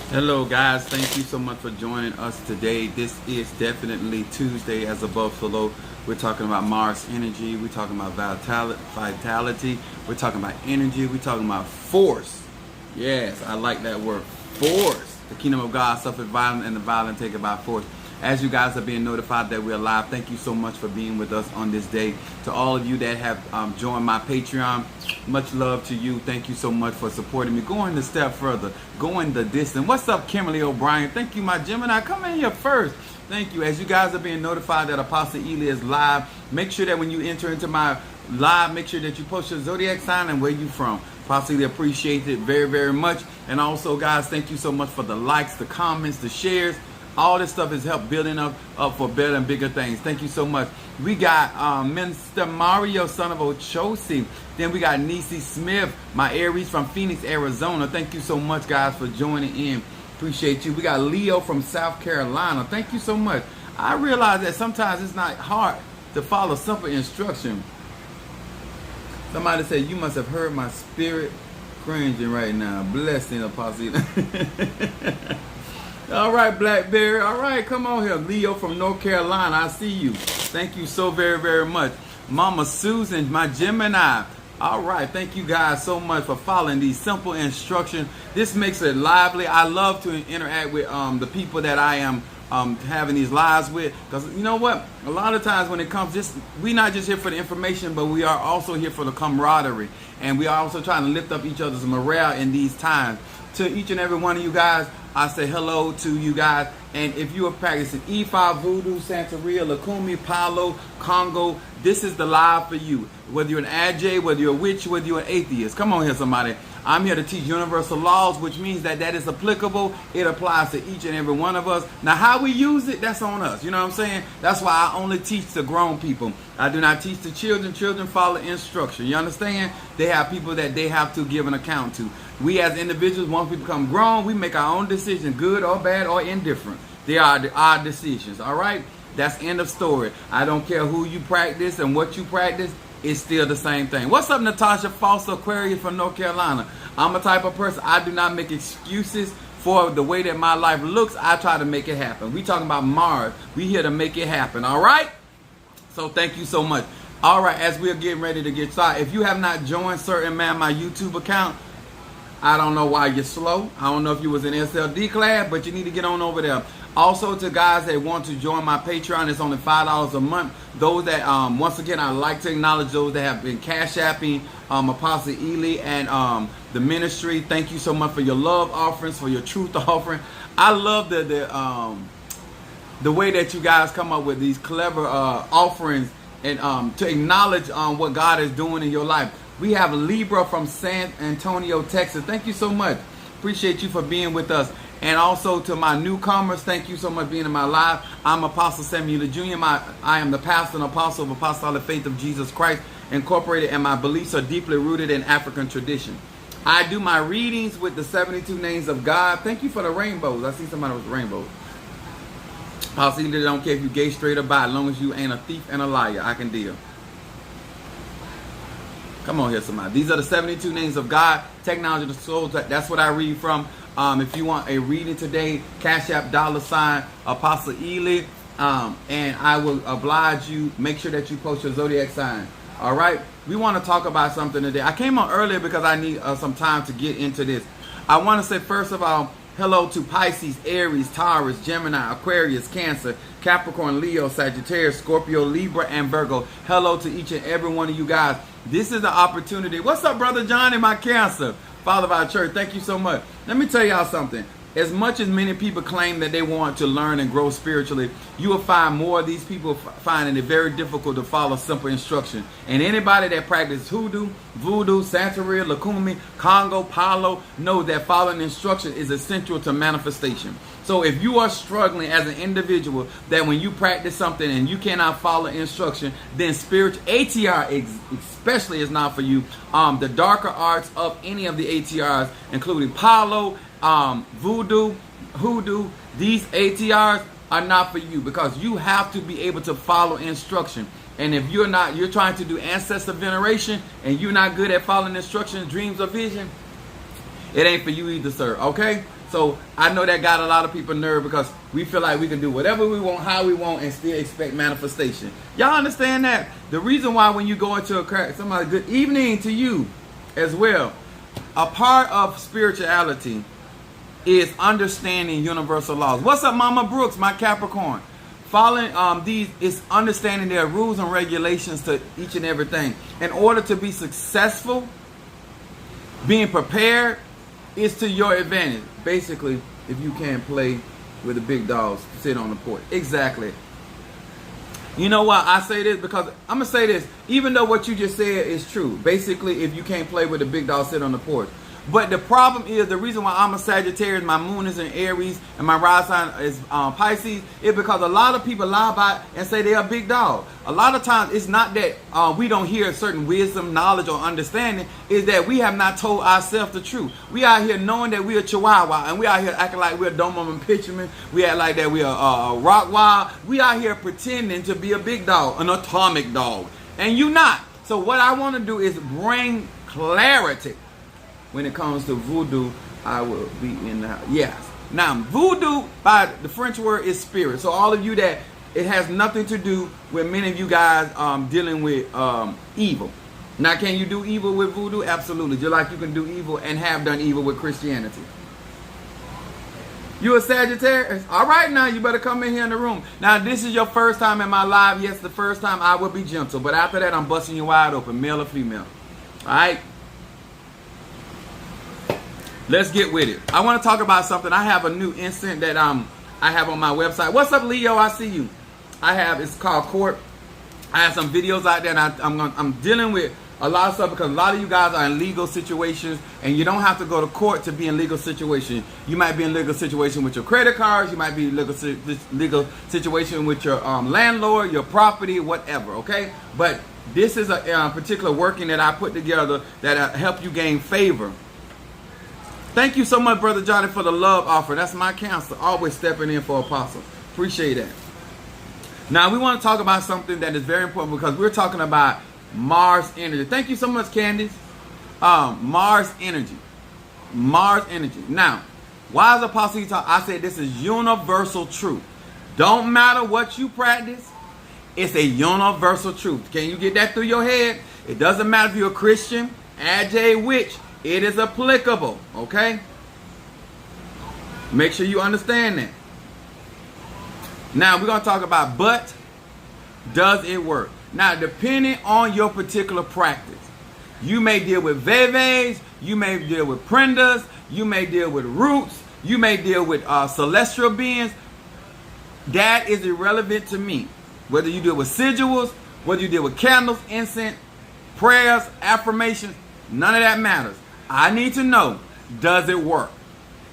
Hello guys, thank you so much for joining us today. This is definitely Tuesday as above so low. We're talking about Mars energy, we're talking about vitality, we're talking about energy, we're talking about force. Yes, I like that word, force. The kingdom of God suffered violence and the violent take it by force. As you guys are being notified that we're live, thank you so much for being with us on this day. To all of you that have joined my Patreon, much love to you. Thank you so much for supporting me. Going a step further, going the distance. What's up, Kimberly O'Brien? Thank you, my Gemini. Come in here first. Thank you. As you guys are being notified that Apostle Ely is live, make sure that when you enter into my live, make sure that you post your zodiac sign and where you from. Apostle Ely appreciates it very, very much. And also, guys, thank you so much for the likes, the comments, the shares. All this stuff has helped building up for better and bigger things. Thank you so much. We got Mr. Mario, son of Ochosi. Then we got Nisi Smith, my Aries from Phoenix, Arizona. Thank you so much, guys, for joining in. Appreciate you. We got Leo from South Carolina. Thank you so much. I realize that sometimes it's not hard to follow simple instruction. Somebody said, you must have heard my spirit cringing right now. Blessing, Apostle. All right, Blackberry. All right, come on here. Leo from North Carolina. I see you. Thank you so very, very much. Mama Susan, my Gemini. All right, thank you guys so much for following these simple instructions. This makes it lively. I love to interact with the people that I am having these lives with, because you know what? A lot of times when it comes, we're not just here for the information, but we are also here for the camaraderie, and we are also trying to lift up each other's morale in these times. To each and every one of you guys, I say hello to you guys. And if you are practicing E5, Voodoo, Santeria, Lakumi, Palo, Congo, this is the live for you. Whether you're an Aj, whether you're a witch, whether you're an atheist. Come on here, somebody. I'm here to teach universal laws, which means that is applicable. It applies to each and every one of us. Now, how we use it, that's on us. You know what I'm saying? That's why I only teach the grown people. I do not teach the children. Children follow instruction. You understand? They have people that they have to give an account to. We as individuals, once we become grown, we make our own decision, good or bad or indifferent. They are our decisions, all right? That's end of story. I don't care who you practice and what you practice. It's still the same thing. What's up, Natasha Foster, Aquarius from North Carolina? I'm a type of person, I do not make excuses for the way that my life looks. I try to make it happen. We talking about Mars. We here to make it happen, all right? So thank you so much. All right, as we're getting ready to get started, if you have not joined Certain Man, my YouTube account, I don't know why you're slow. I don't know if you was in SLD class, but you need to get on over there. Also, to guys that want to join my Patreon, it's only $5 a month. Those that, once again, I'd like to acknowledge those that have been cash apping Apostle Ely and the ministry. Thank you so much for your love offerings, for your truth offering. I love the way that you guys come up with these clever offerings and to acknowledge what God is doing in your life. We have Libra from San Antonio, Texas. Thank you so much. Appreciate you for being with us. And also to my newcomers, thank you so much for being in my live. I'm Apostle Samuel Jr. I am the pastor and apostle of Apostolic Faith of Jesus Christ Incorporated, and my beliefs are deeply rooted in African tradition. I do my readings with the 72 names of God. Thank you for the rainbows. I see somebody with rainbows. Apostle Ely don't care if you gay, straight, or bi, as long as you ain't a thief and a liar. I can deal. Come on here, somebody. These are the 72 names of God. Technology of the soul. That's what I read from. If you want a reading today, Cash App $ Apostle Ely, and I will oblige you. Make sure that you post your zodiac sign. All right. We want to talk about something today. I came on earlier because I need some time to get into this. I want to say first of all, hello to Pisces, Aries, Taurus, Gemini, Aquarius, Cancer, Capricorn, Leo, Sagittarius, Scorpio, Libra, and Virgo. Hello to each and every one of you guys. This is the opportunity. What's up, Brother Johnny, my Cancer? Father of our church, thank you so much. Let me tell y'all something. As much as many people claim that they want to learn and grow spiritually, you will find more of these people finding it very difficult to follow simple instruction. And anybody that practices hoodoo, voodoo, Santeria, Lakumi, Congo, Palo, know that following instruction is essential to manifestation. So if you are struggling as an individual that when you practice something and you cannot follow instruction, then spiritual ATR especially is not for you. The darker arts of any of the ATRs, including Palo, voodoo, hoodoo, these ATRs are not for you, because you have to be able to follow instruction. And if you're trying to do ancestor veneration and you're not good at following instructions, dreams, or vision, it ain't for you either, sir. Okay? So I know that got a lot of people nervous because we feel like we can do whatever we want, how we want, and still expect manifestation. Y'all understand that? The reason why when you go into a crack, somebody, good evening to you as well. A part of spirituality is understanding universal laws. What's up, Mama Brooks, my Capricorn? Following these is understanding their rules and regulations to each and everything. In order to be successful, being prepared is to your advantage. Basically, if you can't play with the big dogs, sit on the porch. Exactly. You know why I say this? Because I'm going to say this. Even though what you just said is true. Basically, if you can't play with the big dogs, sit on the porch. But the problem is, the reason why I'm a Sagittarius, my moon is in Aries, and my rising sign is Pisces, is because a lot of people lie by and say they're a big dog. A lot of times, it's not that we don't hear certain wisdom, knowledge, or understanding. Is that we have not told ourselves the truth. We out here knowing that we're a Chihuahua, and we out here acting like we're a Doberman Pinscherman. We act like that we're a Rottweiler. We out here pretending to be a big dog, an atomic dog, and you not. So what I want to do is bring clarity. When it comes to voodoo, I will be in the house. Yes. Now, voodoo, by the French word, is spirit. So all of you that, it has nothing to do with many of you guys dealing with evil. Now, can you do evil with voodoo? Absolutely. Just like you can do evil and have done evil with Christianity. You a Sagittarius? All right, now you better come in here in the room. Now, this is your first time in my live. Yes, the first time I will be gentle. But after that, I'm busting you wide open, male or female. All right? Let's get with it. I want to talk about something. I have a new instant that I have on my website. What's up, Leo? I see you. It's called Court. I have some videos out there, and I'm dealing with a lot of stuff because a lot of you guys are in legal situations, and you don't have to go to court to be in legal situation. You might be in legal situation with your credit cards. You might be in legal situation with your landlord, your property, whatever. Okay, but this is a particular working that I put together that help you gain favor. Thank you so much, Brother Johnny, for the love offer. That's my counselor, always stepping in for Apostle. Appreciate that. Now, we want to talk about something that is very important because we're talking about Mars energy. Thank you so much, Candice. Mars energy. Mars energy. Now, why is Apostle talking? I said this is universal truth. Don't matter what you practice. It's a universal truth. Can you get that through your head? It doesn't matter if you're a Christian, AJ, witch. It is applicable, okay? Make sure you understand that. Now, we're going to talk about, but does it work? Now, depending on your particular practice, you may deal with veves, you may deal with prendas, you may deal with roots, you may deal with celestial beings. That is irrelevant to me. Whether you deal with sigils, whether you deal with candles, incense, prayers, affirmations, none of that matters. I need to know, does it work?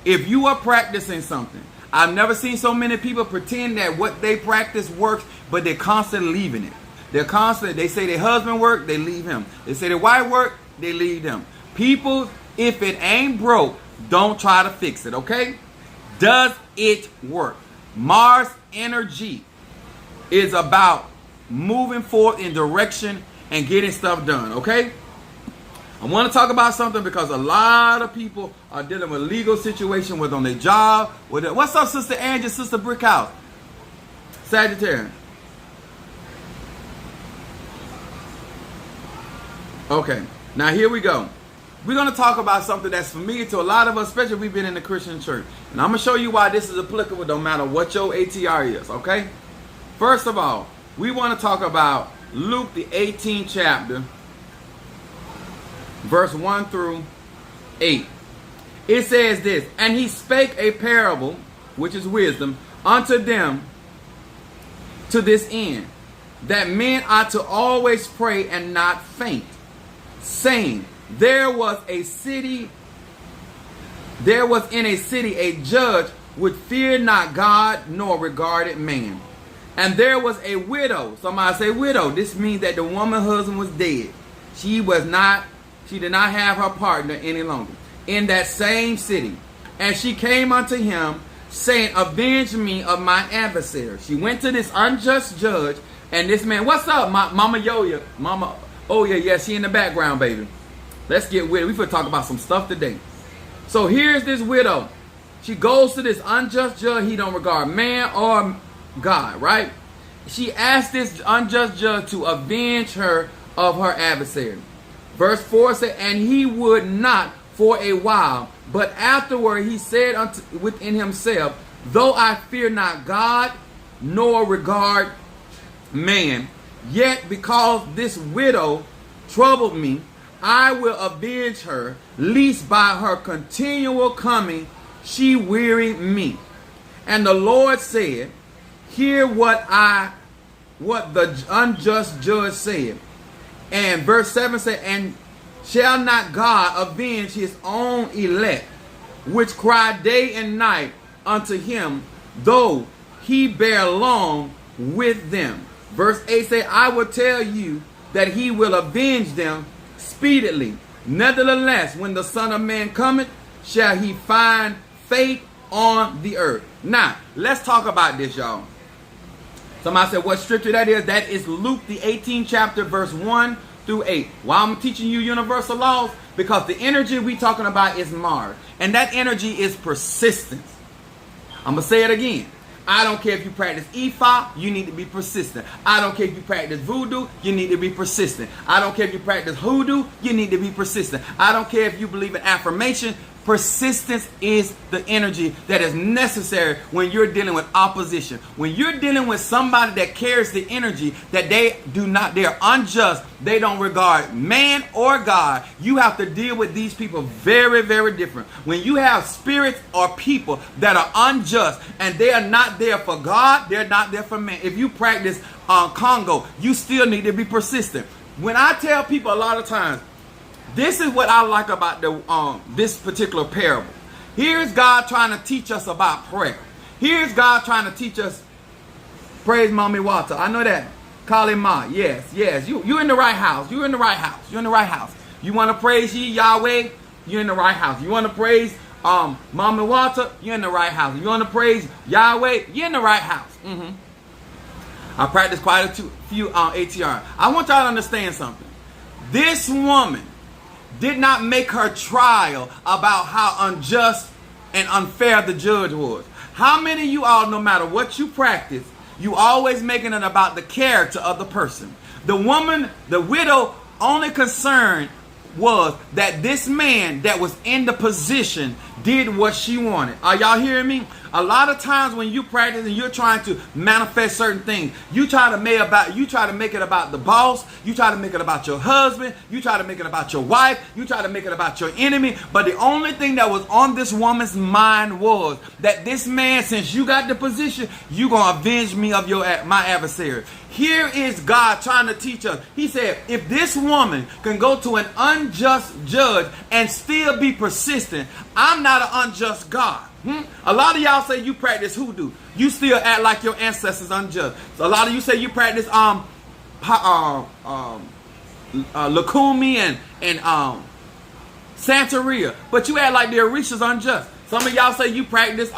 If you are practicing something, I've never seen so many people pretend that what they practice works, but they're constantly leaving it. They say their husband work, they leave him. They say their wife work, they leave them. People, if it ain't broke, don't try to fix it, okay? Does it work? Mars energy is about moving forward in direction and getting stuff done, okay? I want to talk about something because a lot of people are dealing with legal situation, whether on their job. What's up, Sister Angie, Sister Brickhouse? Sagittarius. Okay, now here we go. We're going to talk about something that's familiar to a lot of us, especially if we've been in the Christian church. And I'm going to show you why this is applicable no matter what your ATR is, okay? First of all, we want to talk about Luke, the 18th chapter, verse 1 through 8. It says this, and he spake a parable, which is wisdom, unto them to this end, that men ought to always pray and not faint, saying, there was in a city a judge which feared not God nor regarded man. And there was a widow. Somebody say widow. This means that the woman's husband was dead. She did not have her partner any longer in that same city. And she came unto him, saying, avenge me of my adversary. She went to this unjust judge, and this man, what's up, Mama Yoya? Mama, oh yeah, she in the background, baby. Let's get with it. We finna talk about some stuff today. So here's this widow. She goes to this unjust judge. He don't regard man or God, right? She asked this unjust judge to avenge her of her adversary. Verse 4 said, and he would not for a while, but afterward he said within himself, though I fear not God, nor regard man, yet because this widow troubled me, I will avenge her, lest by her continual coming she weary me. And the Lord said, hear what the unjust judge said. And verse 7 said, and shall not God avenge his own elect, which cry day and night unto him, though he bear long with them? Verse 8 says, I will tell you that he will avenge them speedily. Nevertheless, when the Son of Man cometh, shall he find faith on the earth? Now, let's talk about this, y'all. Somebody said, what scripture that is? That is Luke, the 18th chapter, verse 1 through 8. Why I'm teaching you universal laws? Because the energy we talking about is Mars. And that energy is persistence. I'm going to say it again. I don't care if you practice Ifa, you need to be persistent. I don't care if you practice voodoo, you need to be persistent. I don't care if you practice hoodoo, you need to be persistent. I don't care if you believe in affirmation. Persistence is the energy that is necessary when you're dealing with opposition. When you're dealing with somebody that carries the energy that they're unjust, they don't regard man or God, you have to deal with these people very, very different. When you have spirits or people that are unjust and they are not there for God, they're not there for man. If you practice Congo, you still need to be persistent. When I tell people a lot of times, this is what I like about this particular parable. Here's God trying to teach us about prayer. Here's God trying to teach us, praise Mommy Walter. I know that. Call him Ma. Yes. You in the right house. You're in the right house. You're in the right house. You want to praise ye Yahweh? You're in the right house. You want to praise Mommy Walter? You're in the right house. You want to praise Yahweh? You're in the right house. I practice quite a few ATR. I want y'all to understand something. This woman did not make her trial about how unjust and unfair the judge was. How many of you all, no matter what you practice, you always making it about the character of the person? The woman, the widow, only concern was that this man that was in the position did what she wanted. Are y'all hearing me? A lot of times when you practice and you're trying to manifest certain things, you try to make it about the boss, you try to make it about your husband, you try to make it about your wife, you try to make it about your enemy. But the only thing that was on this woman's mind was that this man, since you got the position, you gonna avenge me of my adversary. Here is God trying to teach us. He said, if this woman can go to an unjust judge and still be persistent, I'm not an unjust God. A lot of y'all say you practice hoodoo. You still act like your ancestors unjust. So a lot of you say you practice Lakumi and Santeria, but you act like the Orishas unjust. Some of y'all say you practice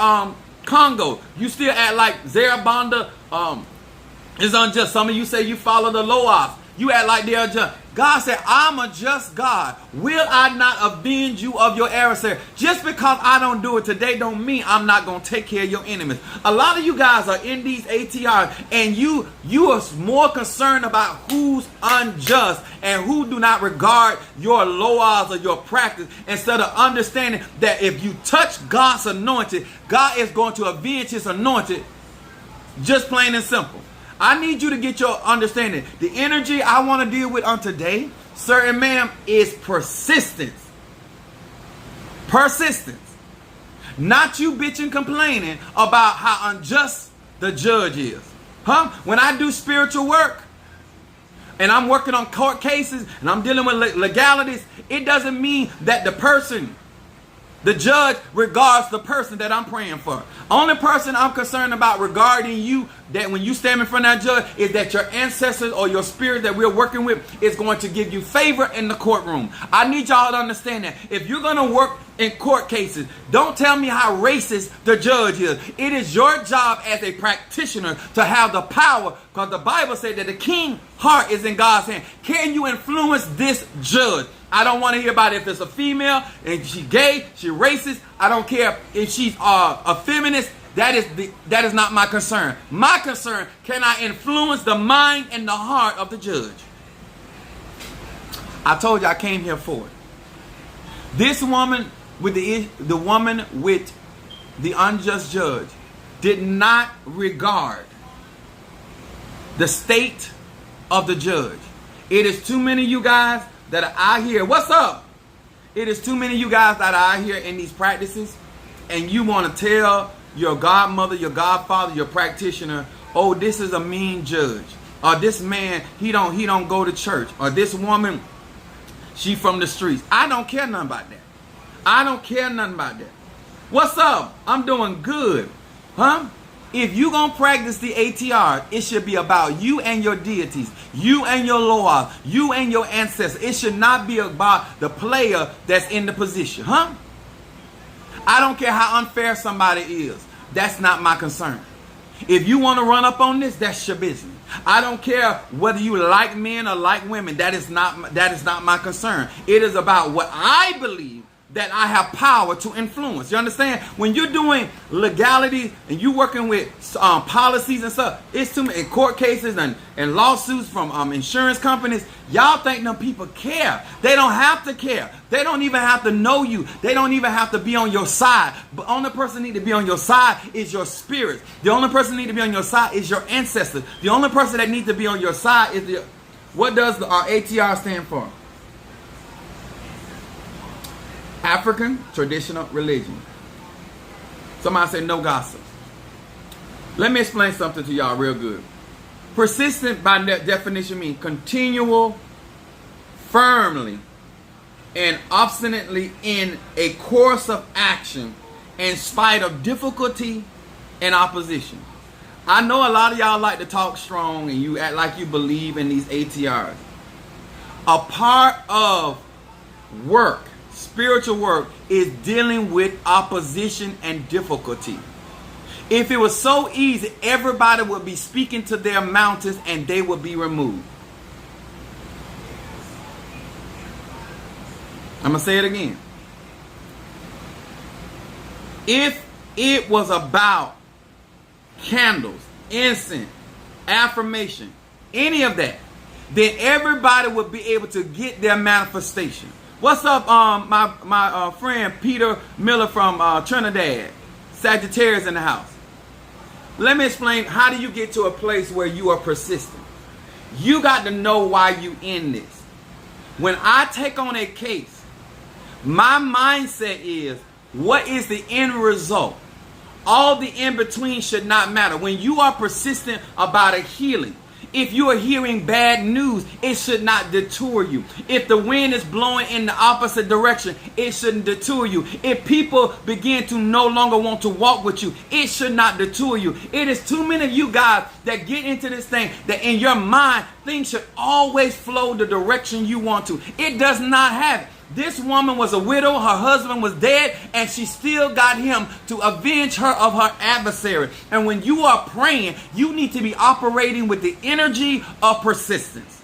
Congo. You still act like Zarabanda is unjust. Some of you say you follow the Loas. You act like they're unjust. God said, I'm a just God. Will I not avenge you of your adversary? Just because I don't do it today don't mean I'm not going to take care of your enemies. A lot of you guys are in these ATRs and you are more concerned about who's unjust and who do not regard your laws or your practice, instead of understanding that if you touch God's anointed, God is going to avenge his anointed. Just plain and simple. I need you to get your understanding. The energy I want to deal with on today, sir and ma'am, is persistence. Persistence. Not you bitching, complaining about how unjust the judge is. When I do spiritual work and I'm working on court cases and I'm dealing with legalities, it doesn't mean that the judge regards the person that I'm praying for. Only person I'm concerned about regarding you, that when you stand in front of that judge, is that your ancestors or your spirit that we're working with is going to give you favor in the courtroom. I need y'all to understand that. If you're going to work in court cases. Don't tell me how racist the judge is. It is your job as a practitioner to have the power, because the Bible said that the king's heart is in God's hand. Can you influence this judge? I don't want to hear about if it's a female and she gay, she racist. I don't care if she's a feminist. That is not my concern. My concern, can I influence the mind and the heart of the judge? I told you I came here for it. This woman with the woman with the unjust judge did not regard the state of the judge. It is too many of you guys that are out here. What's up? It is too many of you guys that are out here in these practices, and you want to tell your godmother, your godfather, your practitioner, oh, this is a mean judge, or this man, he don't go to church, or this woman, she from the streets. I don't care nothing about that. I don't care nothing about that. What's up? I'm doing good. Huh? If you gonna practice the ATR, it should be about you and your deities, you and your Lord, you and your ancestors. It should not be about the player that's in the position. Huh? I don't care how unfair somebody is. That's not my concern. If you want to run up on this, that's your business. I don't care whether you like men or like women. That is not my concern. It is about what I believe that I have power to influence. You understand? When you're doing legality and you're working with policies and stuff, it's too many court cases and lawsuits from insurance companies. Y'all think them people care. They don't have to care. They don't even have to know you. They don't even have to be on your side. But the only person need to be on your side is your spirit. The only person need to be on your side is your ancestors. The only person that needs to be on your side is the... What does the ATR stand for? African Traditional Religion. Somebody say no gossip. Let me explain something to y'all real good. Persistent by definition means continual, firmly, and obstinately in a course of action in spite of difficulty and opposition. I know a lot of y'all like to talk strong and you act like you believe in these ATRs. A part of work, spiritual work, is dealing with opposition and difficulty. If it was so easy, everybody would be speaking to their mountains and they would be removed. I'm going to say it again. If it was about candles, incense, affirmation, any of that, then everybody would be able to get their manifestation. What's up, my friend Peter Miller from Trinidad, Sagittarius in the house. Let me explain, how do you get to a place where you are persistent? You got to know why you in this. When I take on a case, my mindset is, what is the end result? All the in-between should not matter. When you are persistent about a healing, if you are hearing bad news, it should not detour you. If the wind is blowing in the opposite direction, it shouldn't detour you. If people begin to no longer want to walk with you, it should not detour you. It is too many of you guys that get into this thing that in your mind, things should always flow the direction you want to. It does not have it. This woman was a widow, her husband was dead, and she still got him to avenge her of her adversary. And when you are praying, you need to be operating with the energy of persistence.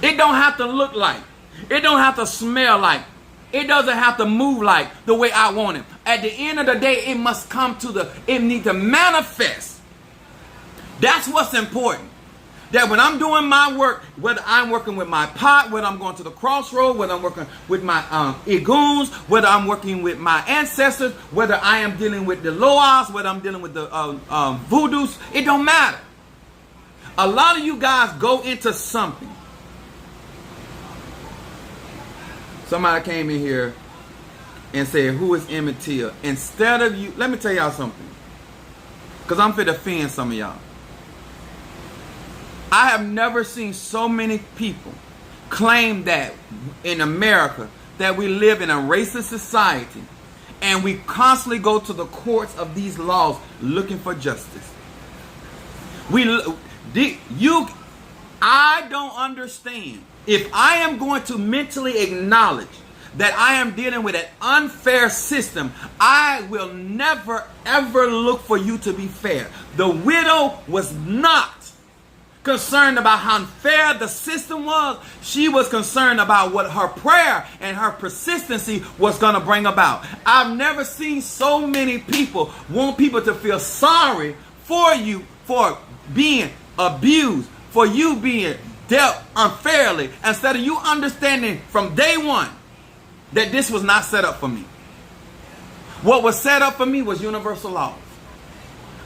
It don't have to look like, it don't have to smell like, it doesn't have to move like the way I want it. At the end of the day, it must come to it needs to manifest. That's what's important. That when I'm doing my work, whether I'm working with my pot, whether I'm going to the crossroad, whether I'm working with my Eguns, whether I'm working with my ancestors, whether I am dealing with the Loas, whether I'm dealing with the Voodoos, it don't matter. A lot of you guys go into something. Somebody came in here and said, who is Emmett Till? Instead of you, let me tell y'all something. Because I'm finna offend some of y'all. I have never seen so many people claim that in America that we live in a racist society and we constantly go to the courts of these laws looking for justice. I don't understand. If I am going to mentally acknowledge that I am dealing with an unfair system, I will never ever look for you to be fair. The widow was not concerned about how unfair the system was. She was concerned about what her prayer and her persistency was going to bring about. I've never seen so many people want people to feel sorry for you for being abused, for you being dealt unfairly, instead of you understanding from day one that this was not set up for me. What was set up for me was universal laws.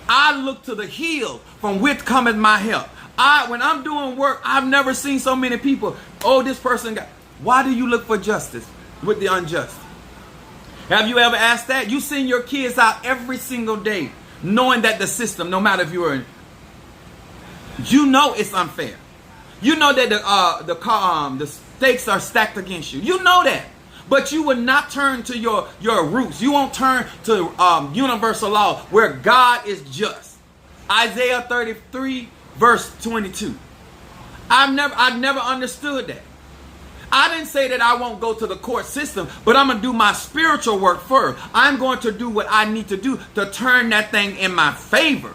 I look to the hills from which cometh my help. When I'm doing work, I've never seen so many people, oh, this person got... Why do you look for justice with the unjust? Have you ever asked that? You send your kids out every single day knowing that the system, no matter if you're in... You know it's unfair. You know that the stakes are stacked against you. You know that. But you will not turn to your roots. You won't turn to universal law where God is just. Isaiah 33 verse 22. I've never understood that. I didn't say that I won't go to the court system, but I'm going to do my spiritual work first. I'm going to do what I need to do to turn that thing in my favor.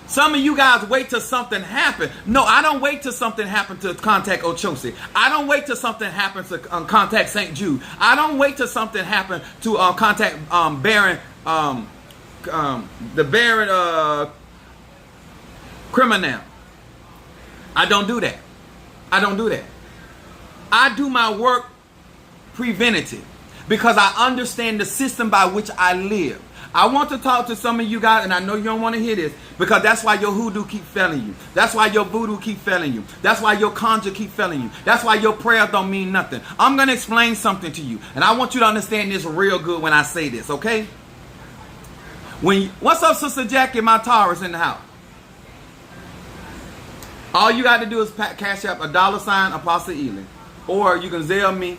Some of you guys wait till something happens. No, I don't wait till something happens to contact Ochosi. I don't wait till something happens to contact St. Jude. I don't wait till something happens to contact Baron, the Baron criminal. I don't do that. I don't do that. I do my work preventative because I understand the system by which I live. I want to talk to some of you guys, and I know you don't want to hear this, because that's why your hoodoo keep failing you. That's why your voodoo keep failing you. That's why your conjure keep failing you. That's why your prayer don't mean nothing. I'm going to explain something to you, and I want you to understand this real good when I say this, okay? What's up, Sister Jackie? My Taurus in the house. All you got to do is cash up $, Apostle Ely. Or you can Zelle me.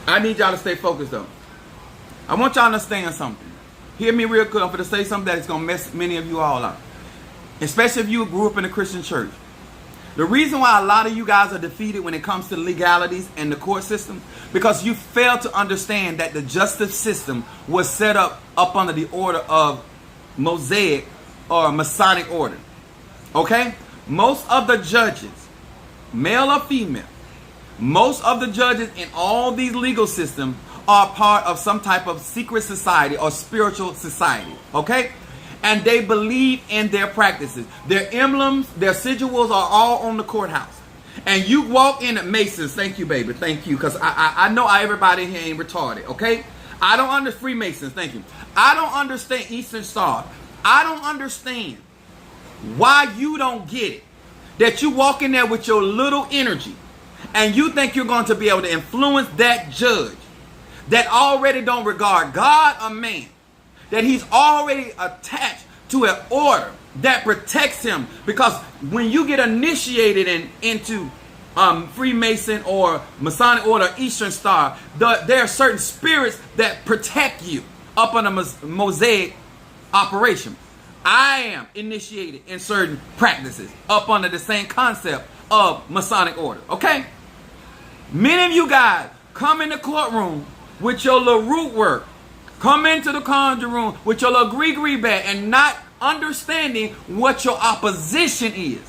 I need y'all to stay focused though. I want y'all to understand something. Hear me real good. I'm going to say something that is going to mess many of you all up. Especially if you grew up in a Christian church. The reason why a lot of you guys are defeated when it comes to legalities and the court system, because you fail to understand that the justice system was set up under the order of Mosaic or Masonic order. Okay? Most of the judges, male or female, most of the judges in all these legal systems are part of some type of secret society or spiritual society. Okay? And they believe in their practices. Their emblems, their sigils are all on the courthouse. And you walk in at Masons. Thank you, baby. Thank you. Because I know everybody here ain't retarded. Okay? I don't understand Freemasons. Thank you. I don't understand Eastern Star. I don't understand why you don't get it. That you walk in there with your little energy. And you think you're going to be able to influence that judge. That already don't regard God or man. That he's already attached to an order that protects him. Because when you get initiated into Freemason or Masonic order, Eastern Star, there are certain spirits that protect you up on a Mosaic operation. I am initiated in certain practices up under the same concept of Masonic order. Okay? Many of you guys come in the courtroom with your little root work. Come into the conjure room with your little gree bat and not understanding what your opposition is.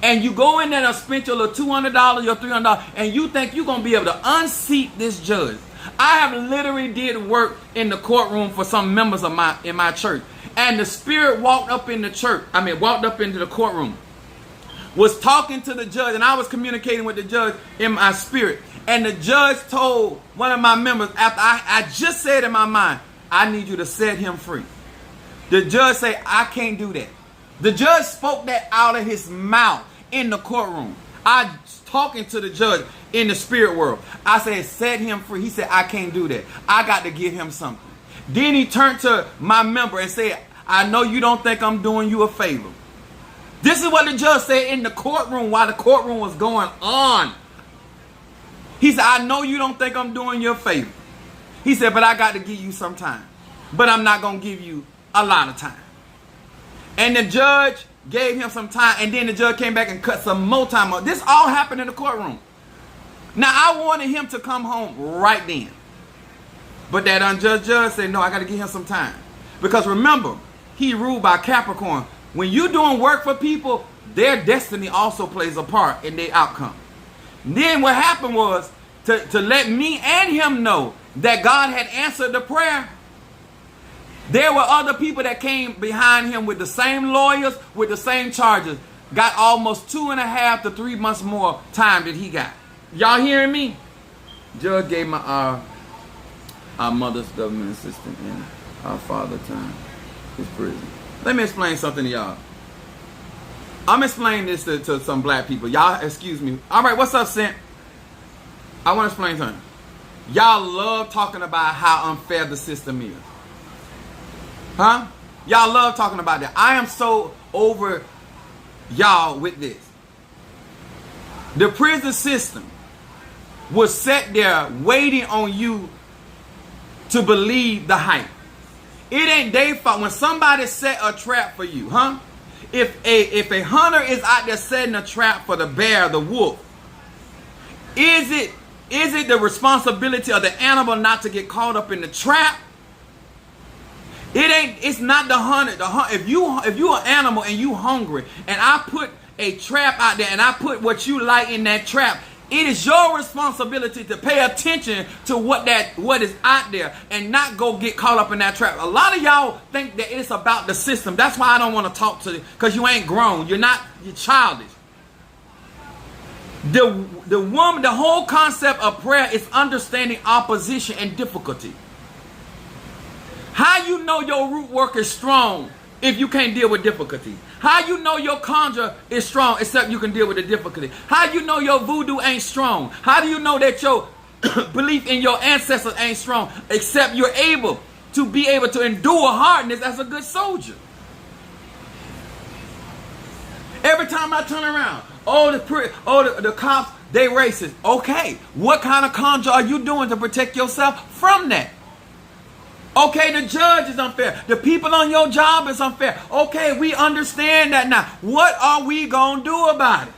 And you go in there and spend your little $200, your $300, and you think you're going to be able to unseat this judge. I have literally did work in the courtroom for some members of my church. And the spirit walked up in the church. Walked up into the courtroom. Was talking to the judge, and I was communicating with the judge in my spirit. And the judge told one of my members, after I just said in my mind, I need you to set him free. The judge said, I can't do that. The judge spoke that out of his mouth in the courtroom. I was talking to the judge in the spirit world. I said, set him free. He said, I can't do that. I got to give him something. Then he turned to my member and said, I know you don't think I'm doing you a favor. This is what the judge said in the courtroom while the courtroom was going on. He said, I know you don't think I'm doing you a favor. He said, but I got to give you some time. But I'm not going to give you a lot of time. And the judge gave him some time. And then the judge came back and cut some more time off. This all happened in the courtroom. Now, I wanted him to come home right then. But that unjust judge said, no, I got to give him some time. Because remember, he ruled by Capricorn. When you're doing work for people, their destiny also plays a part in their outcome. And then what happened was, to let me and him know that God had answered the prayer, there were other people that came behind him with the same lawyers, with the same charges, got almost 2.5 to 3 months more time than he got. Y'all hearing me? Judge gave my our mother's government assistant and our father time his prison. Let me explain something to y'all. I'm explaining this to some black people. Y'all excuse me. All right, what's up, Sent? I want to explain something. Y'all love talking about how unfair the system is. Huh? Y'all love talking about that. I am so over y'all with this. The prison system was set there waiting on you to believe the hype. It ain't their fault when somebody set a trap for you, huh? If a hunter is out there setting a trap for the bear, the wolf, is it the responsibility of the animal not to get caught up in the trap? It's not the hunter. If you an animal and you hungry, and I put a trap out there and I put what you like in that trap, it is your responsibility to pay attention to what is out there and not go get caught up in that trap. A lot of y'all think that it's about the system. That's why I don't want to talk to you, because you ain't grown. You're childish. The whole concept of prayer is understanding opposition and difficulty. How you know your root work is strong if you can't deal with difficulty? How you know your conjure is strong except you can deal with the difficulty? How you know your voodoo ain't strong? How do you know that your belief in your ancestors ain't strong except you're able to endure hardness as a good soldier? Every time I turn around, the cops, they racist. Okay, what kind of conjure are you doing to protect yourself from that? Okay, the judge is unfair. The people on your job is unfair. Okay, we understand that now. What are we going to do about it?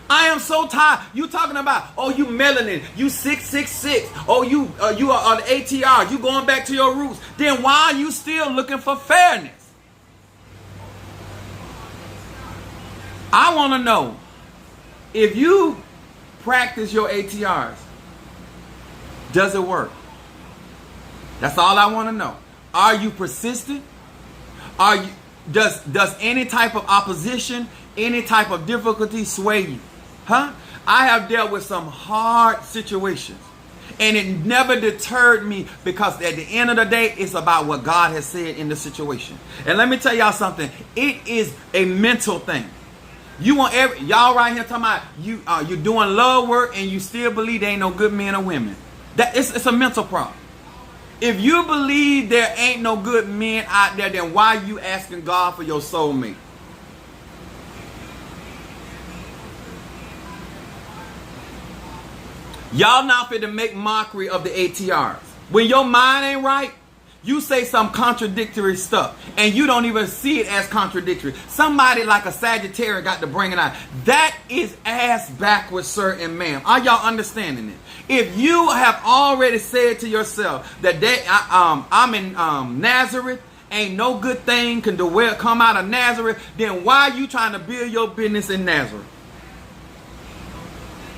I am so tired. You talking about, oh, you melanin, you 666. Oh, you are on the ATR. You going back to your roots. Then why are you still looking for fairness? I want to know, if you practice your ATRs, does it work? That's all I want to know. Are you persistent? Does any type of opposition, any type of difficulty sway you? Huh? I have dealt with some hard situations, and it never deterred me, because at the end of the day, it's about what God has said in the situation. And let me tell y'all something. It is a mental thing. You want y'all right here talking about you doing love work and you still believe there ain't no good men or women. It's a mental problem. If you believe there ain't no good men out there, then why are you asking God for your soulmate? Y'all not fit to make mockery of the ATRs. When your mind ain't right, you say some contradictory stuff, and you don't even see it as contradictory. Somebody like a Sagittarius got to bring it out. That is ass backwards, sir and ma'am. Are y'all understanding it? If you have already said to yourself that I'm in Nazareth, ain't no good thing can come out of Nazareth, then why are you trying to build your business in Nazareth?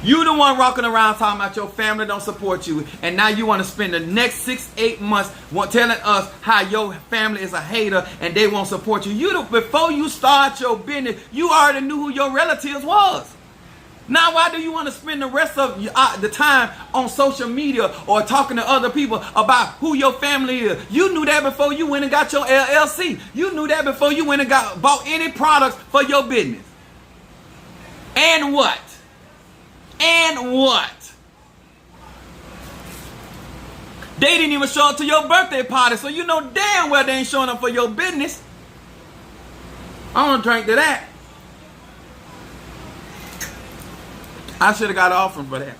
You the one walking around talking about your family don't support you, and now you want to spend the next 6-8 months telling us how your family is a hater and they won't support you. Before you start your business, you already knew who your relatives was. Now why do you want to spend the rest of the time on social media or talking to other people about who your family is? You knew that before you went and got your LLC. You knew that before you went and bought any products for your business. And what? And what? They didn't even show up to your birthday party, so you know damn well they ain't showing up for your business. I want to drink to that. I should have got an offering for that.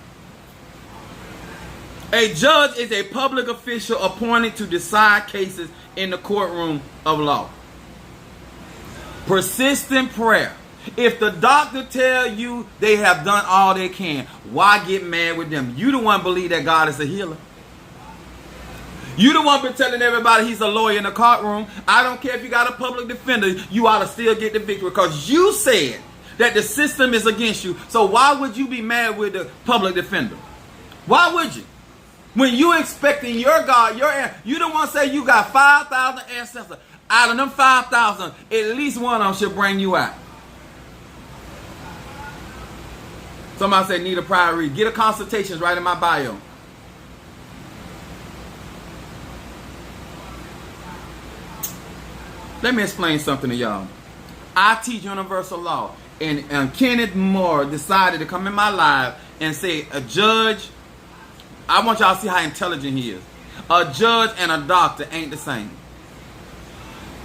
A judge is a public official appointed to decide cases in the courtroom of law. Persistent prayer If the doctor tell you they have done all they can, why get mad with them? You the one believe that God is a healer. You the one been telling everybody he's a lawyer in the courtroom. I don't care if you got a public defender, you ought to still get the victory because you said that the system is against you. So why would you be mad with the public defender? Why would you? When you expecting your God, you the one say you got 5,000 ancestors. Out of them 5,000, at least one of them should bring you out. Somebody say need a prior read. Get a consultation right in my bio. Let me explain something to y'all. I teach universal law. And Kenneth Moore decided to come in my live and say a judge, I want y'all to see how intelligent he is. A judge and a doctor ain't the same.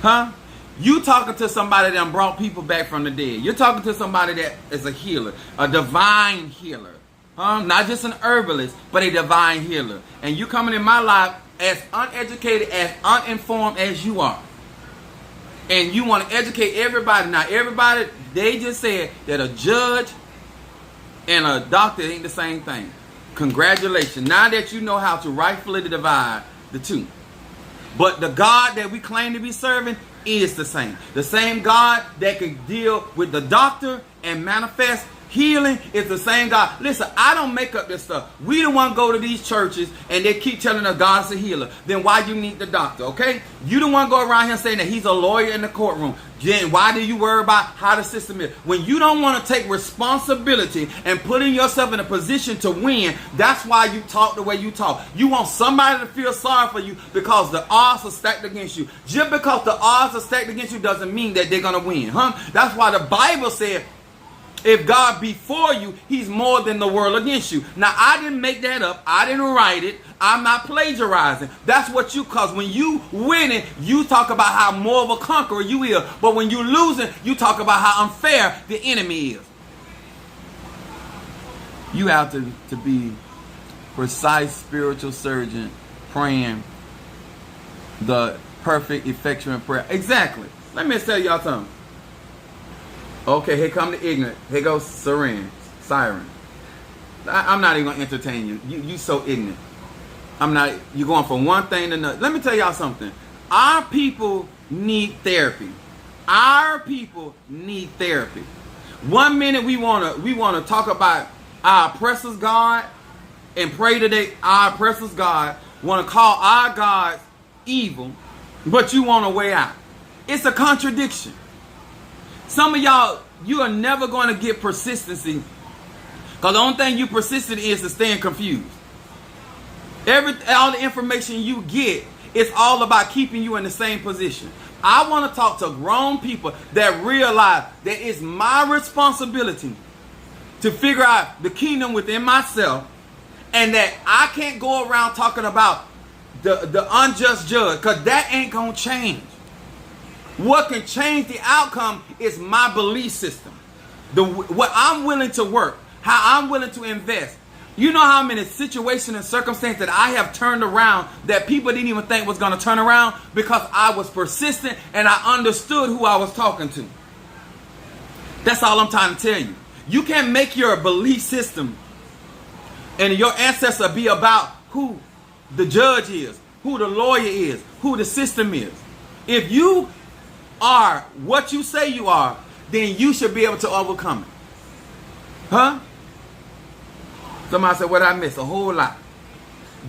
Huh? You talking to somebody that brought people back from the dead. You're talking to somebody that is a healer, a divine healer. Not just an herbalist, but a divine healer. And you coming in my life as uneducated, as uninformed as you are. And you want to educate everybody. Now, everybody, they just said that a judge and a doctor ain't the same thing. Congratulations. Now that you know how to rightfully divide the two. But the God that we claim to be serving is the same. The same God that can deal with the doctor and manifest healing is the same God. Listen, I don't make up this stuff. We the one go to these churches and they keep telling us God's a healer. Then why you need the doctor, okay? You the one go around here saying that he's a lawyer in the courtroom. Then why do you worry about how the system is? When you don't want to take responsibility and putting yourself in a position to win, that's why you talk the way you talk. You want somebody to feel sorry for you because the odds are stacked against you. Just because the odds are stacked against you doesn't mean that they're going to win, huh? That's why the Bible said, if God be for you, he's more than the world against you. Now, I didn't make that up. I didn't write it. I'm not plagiarizing. That's what you, cause when you winning, you talk about how more of a conqueror you is. But when you losing, you talk about how unfair the enemy is. You have to be precise spiritual surgeon praying the perfect, effectual prayer. Exactly. Let me tell y'all something. Okay, here come the ignorant. Here goes Siren. I'm not even going to entertain you. You so ignorant. You're going from one thing to another. Let me tell y'all something. Our people need therapy. Our people need therapy. 1 minute we want to talk about our oppressors God and pray today our oppressors God. Want to call our gods evil, but you want a way out. It's a contradiction. Some of y'all, you are never going to get persistency because the only thing you persistent is to staying confused. All the information you get, it's all about keeping you in the same position. I want to talk to grown people that realize that it's my responsibility to figure out the kingdom within myself and that I can't go around talking about the unjust judge because that ain't going to change. What can change the outcome is my belief system. What I'm willing to work, how I'm willing to invest. You know how many situations and circumstances that I have turned around that people didn't even think was going to turn around because I was persistent and I understood who I was talking to. That's all I'm trying to tell you. You can't make your belief system and your ancestor be about who the judge is, who the lawyer is, who the system is. If you are what you say you are, then you should be able to overcome it. Huh? Somebody said, what I miss? A whole lot.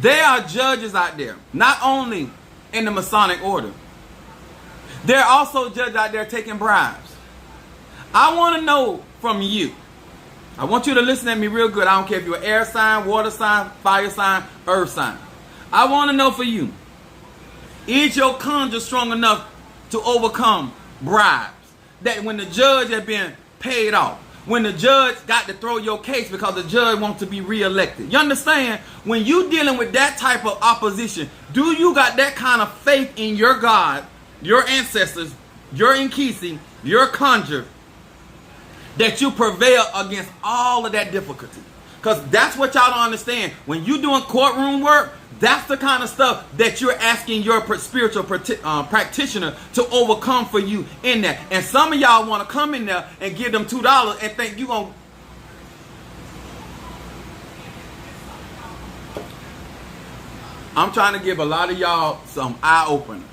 There are judges out there, not only in the Masonic order. There are also judges out there taking bribes. I want to know from you. I want you to listen at me real good. I don't care if you're an air sign, water sign, fire sign, earth sign. I want to know for you. Is your conjure strong enough to overcome bribes? That when the judge has been paid off, when the judge got to throw your case because the judge wants to be reelected. You understand? When you dealing with that type of opposition, do you got that kind of faith in your God, your ancestors, your Nkisi, your conjure, that you prevail against all of that difficulty? Because that's what y'all don't understand. When you doing courtroom work, That's the kind of stuff that you're asking your spiritual practitioner to overcome for you in that. And some of y'all want to come in there and give them $2 and think you're going to... I'm trying to give a lot of y'all some eye-openers.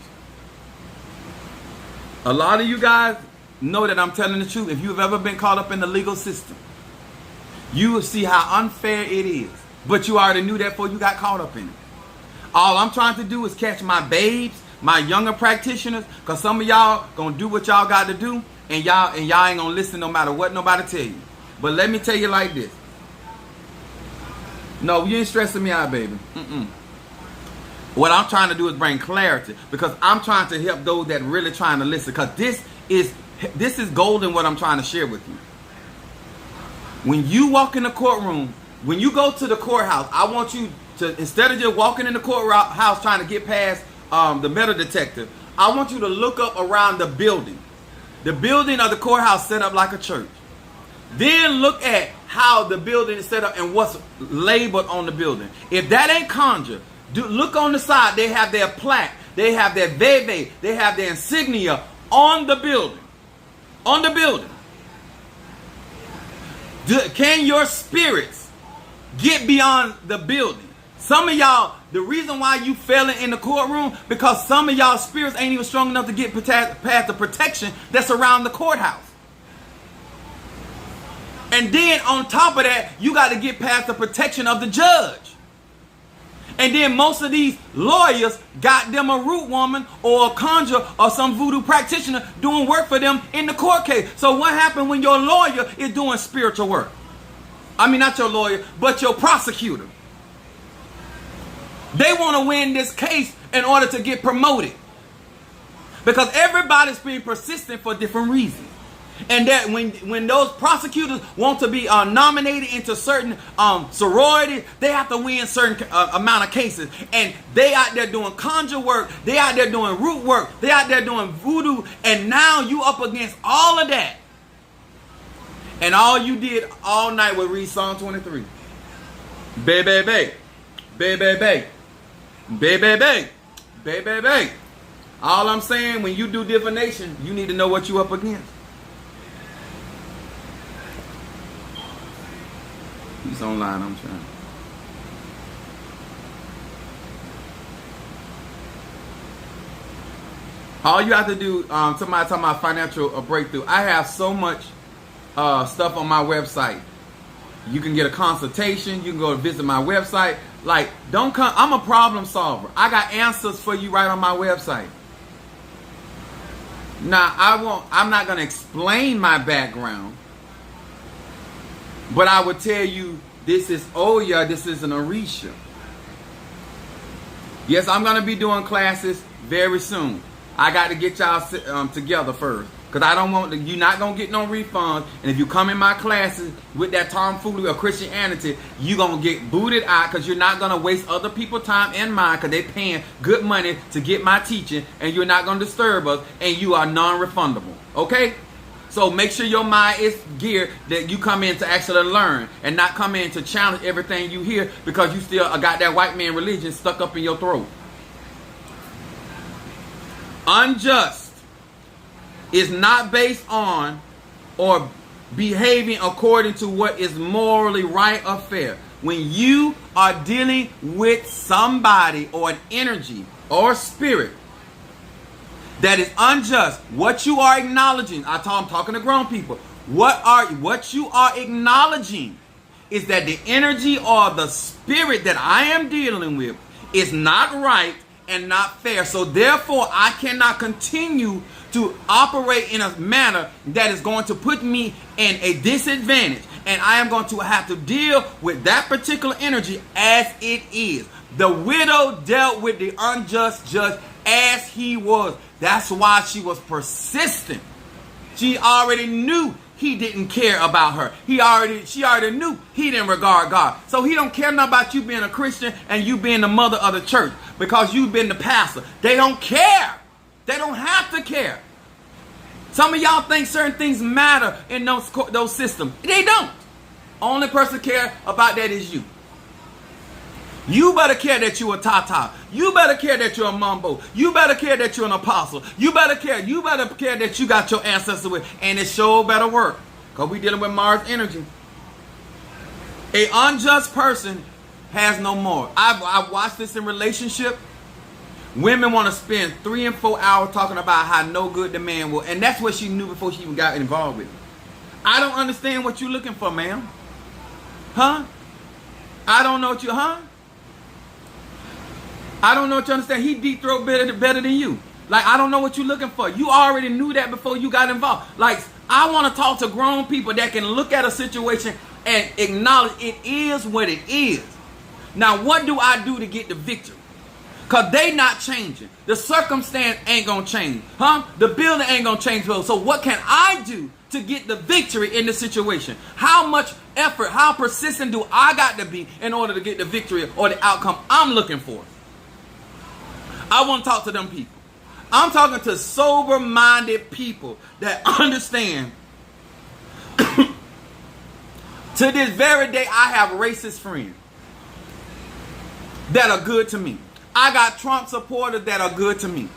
A lot of you guys know that I'm telling the truth. If you've ever been caught up in the legal system, you will see how unfair it is. But you already knew that before you got caught up in it. All I'm trying to do is catch my babes, my younger practitioners, because some of y'all going to do what y'all got to do, and y'all ain't going to listen no matter what nobody tell you. But let me tell you like this. No, you ain't stressing me out, baby. What I'm trying to do is bring clarity, because I'm trying to help those that really trying to listen, because this is golden what I'm trying to share with you. When you walk in the courtroom, when you go to the courthouse, I want you to, instead of just walking in the courthouse trying to get past the metal detector, I want you to look up around the building. The building of the courthouse set up like a church. Then look at how the building is set up and what's labeled on the building. If that ain't conjure, look on the side. They have their plaque. They have their veve. They have their insignia on the building. On the building. Can your spirits get beyond the building? Some of y'all, the reason why you failing in the courtroom, because some of y'all spirits ain't even strong enough to get past the protection that's around the courthouse. And then on top of that, you got to get past the protection of the judge. And then most of these lawyers got them a root woman or a conjure or some voodoo practitioner doing work for them in the court case. So what happened when your lawyer is doing spiritual work? I mean, not your lawyer, but your prosecutor. They want to win this case in order to get promoted. Because everybody's being persistent for different reasons. And that when those prosecutors want to be nominated into certain sororities, they have to win certain amount of cases. And they out there doing conjure work. They out there doing root work. They out there doing voodoo. And now you up against all of that. And all you did all night was read Psalm 23. Baby, baby. Baby, baby. Baby, baby. Baby, baby. All I'm saying, when you do divination, you need to know what you up against. He's online, I'm trying. All you have to do, somebody talking about financial breakthrough. I have so much stuff on my website. You can get a consultation. You can go visit my website. Like, don't come. I'm a problem solver. I got answers for you right on my website. Now, I'm not going to explain my background. But I would tell you, this is Oya, this is an Orisha. Yes, I'm going to be doing classes very soon. I got to get y'all together first. Because I don't want, you're not going to get no refunds. And if you come in my classes with that tomfoolery or Christianity, you're going to get booted out, because you're not going to waste other people's time and mine, because they're paying good money to get my teaching, and you're not going to disturb us, and you are non-refundable. Okay? So make sure your mind is geared that you come in to actually learn, and not come in to challenge everything you hear, because you still got that white man religion stuck up in your throat. Unjust is not based on or behaving according to what is morally right or fair. When you are dealing with somebody or an energy or spirit that is unjust, what you are acknowledging, I'm talking to grown people, what you are acknowledging is that the energy or the spirit that I am dealing with is not right and not fair. So therefore, I cannot continue to operate in a manner that is going to put me in a disadvantage. And I am going to have to deal with that particular energy as it is. The widow dealt with the unjust judge as he was. That's why she was persistent. She already knew he didn't care about her. She already knew he didn't regard God. So he don't care nothing about you being a Christian and you being the mother of the church, because you've been the pastor. They don't care. They don't have to care. Some of y'all think certain things matter in those systems. They don't. Only person care about that is you. You better care that you're a Tata. You better care that you're a Mumbo. You better care that you're an apostle. You better care. You better care that you got your ancestors with. And it sure better work. Because we dealing with Mars energy. A unjust person has no more. I've watched this in relationship. Women want to spend 3 and 4 hours talking about how no good the man will. And that's what she knew before she even got involved with it. I don't understand what you're looking for, ma'am. Huh? I don't know what you, huh? I don't know what you understand. He deep throat better than you. Like, I don't know what you're looking for. You already knew that before you got involved. Like, I want to talk to grown people that can look at a situation and acknowledge it is what it is. Now, what do I do to get the victory? Because they not changing. The circumstance ain't going to change. Huh? The building ain't going to change. So what can I do to get the victory in the situation? How much effort, how persistent do I got to be in order to get the victory or the outcome I'm looking for? I want to talk to them people. I'm talking to sober-minded people that understand. To this very day, I have racist friends that are good to me. I got Trump supporters that are good to me.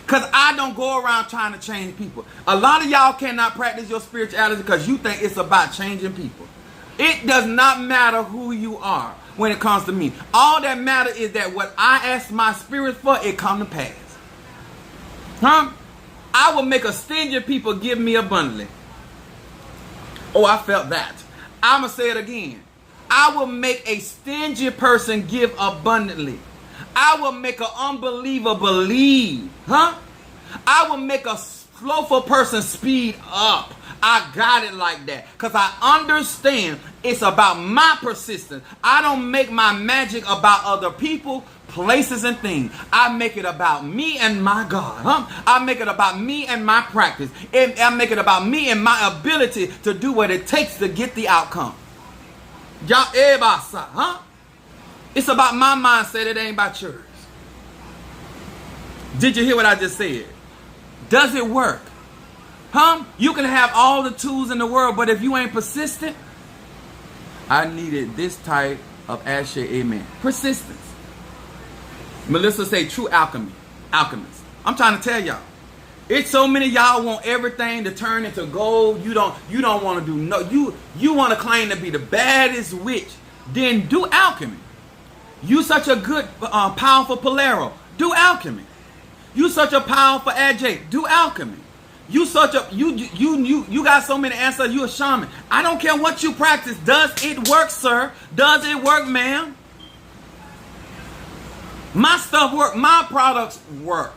Because I don't go around trying to change people. A lot of y'all cannot practice your spirituality because you think it's about changing people. It does not matter who you are when it comes to me. All that matters is that what I ask my spirit for, it come to pass. Huh? I will make a stingy people give me abundantly. Oh, I felt that. I'm going to say it again. I will make a stingy person give abundantly. I will make an unbeliever believe. Huh? I will make a slowful person speed up. I got it like that. Because I understand it's about my persistence. I don't make my magic about other people, places, and things. I make it about me and my God. Huh? I make it about me and my practice. And I make it about me and my ability to do what it takes to get the outcome. Y'all, everybody, huh? It's about my mindset. It ain't about yours. Did you hear what I just said? Does it work? Huh? You can have all the tools in the world, but if you ain't persistent, I needed this type of Ashe, amen. Persistence. Melissa say true alchemist. I'm trying to tell y'all. It's so many y'all want everything to turn into gold. You don't want to do no. You want to claim to be the baddest witch. Then do alchemy. You such a good, powerful Polaro. Do alchemy. You such a powerful Ajay. Do alchemy. You such a you got so many answers. You a shaman. I don't care what you practice. Does it work, sir? Does it work, ma'am? My stuff work. My products work.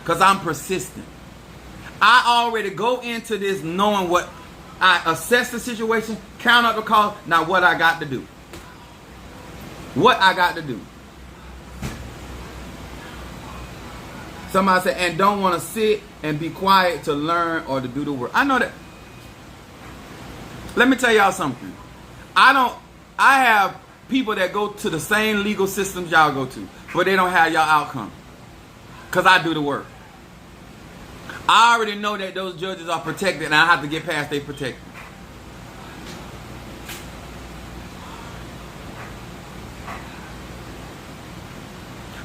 Because I'm persistent. I already go into this knowing what I assess the situation, count up the cost. Now what I got to do. What I got to do. Somebody said, and don't want to sit and be quiet to learn or to do the work. I know that. Let me tell y'all something. I have people that go to the same legal systems y'all go to, but they don't have y'all outcome. Because I do the work. I already know that those judges are protected and I have to get past their protection.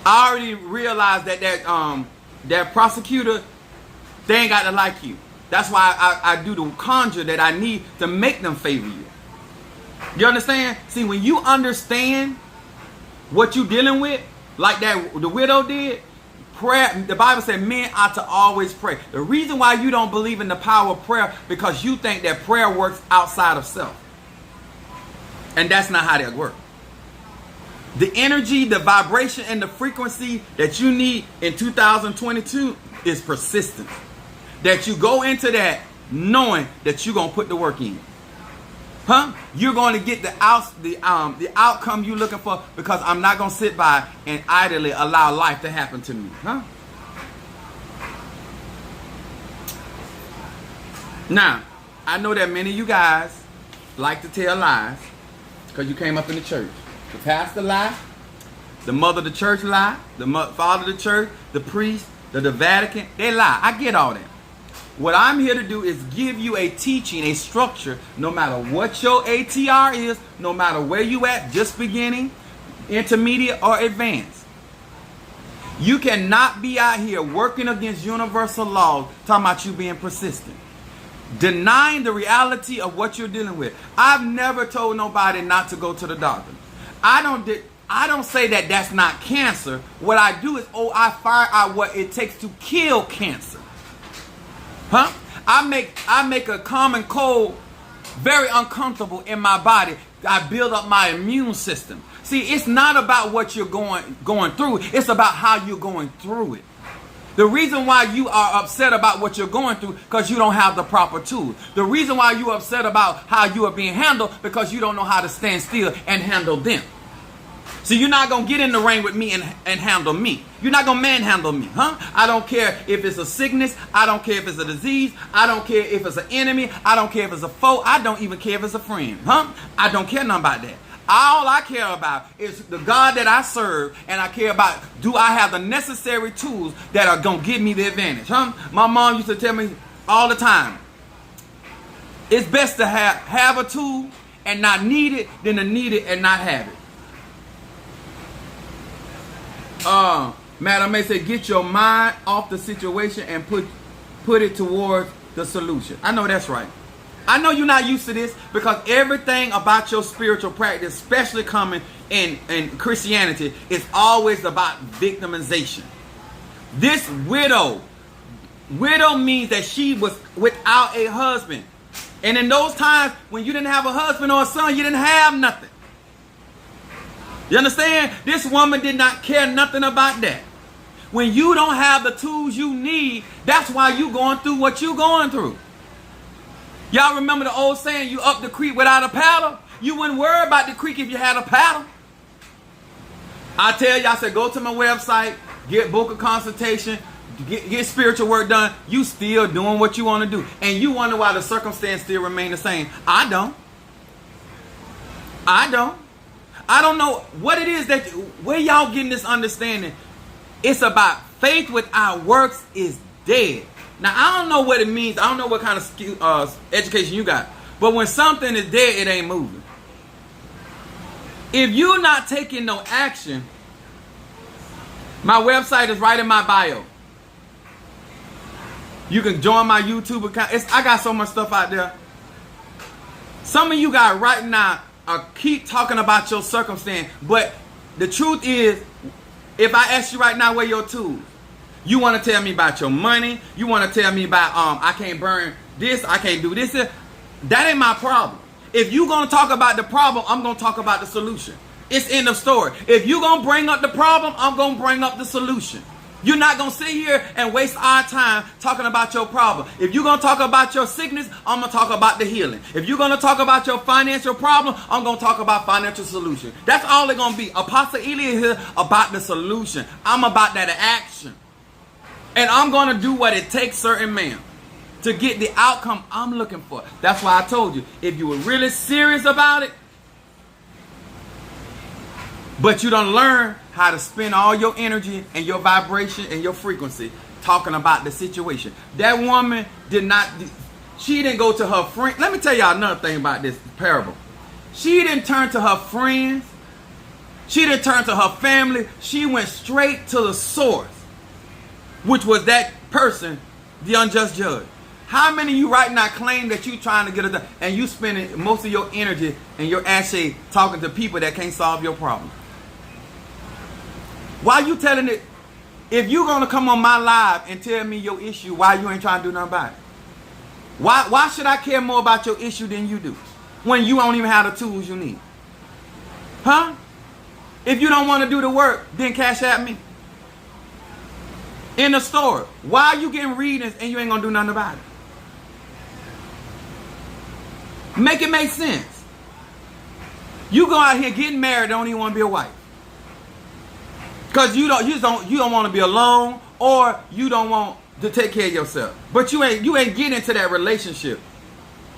I already realized that prosecutor, they ain't got to like you. That's why I do the conjure that I need to make them favor you. You understand? See, when you understand what you're dealing with, like the widow did, prayer, the Bible said men ought to always pray. The reason why you don't believe in the power of prayer, because you think that prayer works outside of self. And that's not how that works. The energy, the vibration, and the frequency that you need in 2022 is persistence. That you go into that knowing that you're going to put the work in. Huh? You're going to get the outcome you're looking for, because I'm not going to sit by and idly allow life to happen to me. Huh? Now, I know that many of you guys like to tell lies because you came up in the church. The pastor lie, the mother of the church lie, the father of the church, the priest, the Vatican, they lie. I get all that. What I'm here to do is give you a teaching, a structure, no matter what your ATR is, no matter where you at, just beginning, intermediate, or advanced. You cannot be out here working against universal laws talking about you being persistent. Denying the reality of what you're dealing with. I've never told nobody not to go to the doctor. I don't say that that's not cancer. What I do is, I fire out what it takes to kill cancer. Huh? I make a common cold very uncomfortable in my body. I build up my immune system. See, it's not about what you're going through. It's about how you're going through it. The reason why you are upset about what you're going through because you don't have the proper tools. The reason why you're upset about how you are being handled because you don't know how to stand still and handle them. So you're not going to get in the ring with me and handle me. You're not going to manhandle me, huh? I don't care if it's a sickness. I don't care if it's a disease. I don't care if it's an enemy. I don't care if it's a foe. I don't even care if it's a friend, huh? I don't care nothing about that. All I care about is the God that I serve, and I care about, do I have the necessary tools that are going to give me the advantage, huh? My mom used to tell me all the time, it's best to have a tool and not need it than to need it and not have it. Madam May said, get your mind off the situation and put it towards the solution. I know that's right. I know you're not used to this because everything about your spiritual practice, especially coming in Christianity, is always about victimization. This widow means that she was without a husband. And in those times when you didn't have a husband or a son, you didn't have nothing. You understand? This woman did not care nothing about that. When you don't have the tools you need, that's why you going through what you going through. Y'all remember the old saying, you up the creek without a paddle? You wouldn't worry about the creek if you had a paddle. I tell you, I said, go to my website, book a consultation, get spiritual work done. You still doing what you want to do. And you wonder why the circumstance still remain the same. I don't know what it is where y'all getting this understanding. It's about faith without works is dead. Now, I don't know what it means. I don't know what kind of education you got. But when something is dead, it ain't moving. If you're not taking no action, my website is right in my bio. You can join my YouTube account. I got so much stuff out there. Some of you guys right now keep talking about your circumstance. But the truth is, if I ask you right now where your tools, you want to tell me about your money. You want to tell me about, I can't burn this. I can't do this. That ain't my problem. If you're going to talk about the problem, I'm going to talk about the solution. It's end of story. If you're going to bring up the problem, I'm going to bring up the solution. You're not going to sit here and waste our time talking about your problem. If you're going to talk about your sickness, I'm going to talk about the healing. If you're going to talk about your financial problem, I'm going to talk about financial solution. That's all it's going to be. Apostle Eli is here about the solution. I'm about that action. And I'm going to do what it takes, certain man, to get the outcome I'm looking for. That's why I told you, if you were really serious about it, but you don't learn how to spend all your energy and your vibration and your frequency talking about the situation. That woman she didn't go to her friend. Let me tell y'all another thing about this parable. She didn't turn to her friends. She didn't turn to her family. She went straight to the source, which was that person, the unjust judge. How many of you right now claim that you trying to get it done and you spending most of your energy and your ashay talking to people that can't solve your problem? Why you telling it? If you're going to come on my live and tell me your issue, why you ain't trying to do nothing about it? Why should I care more about your issue than you do when you don't even have the tools you need? Huh? If you don't want to do the work, then cash at me. In the store. Why are you getting readings and you ain't going to do nothing about it? Make it make sense. You go out here getting married, don't even want to be a wife. Because you don't want to be alone, or you don't want to take care of yourself. But you ain't getting into that relationship.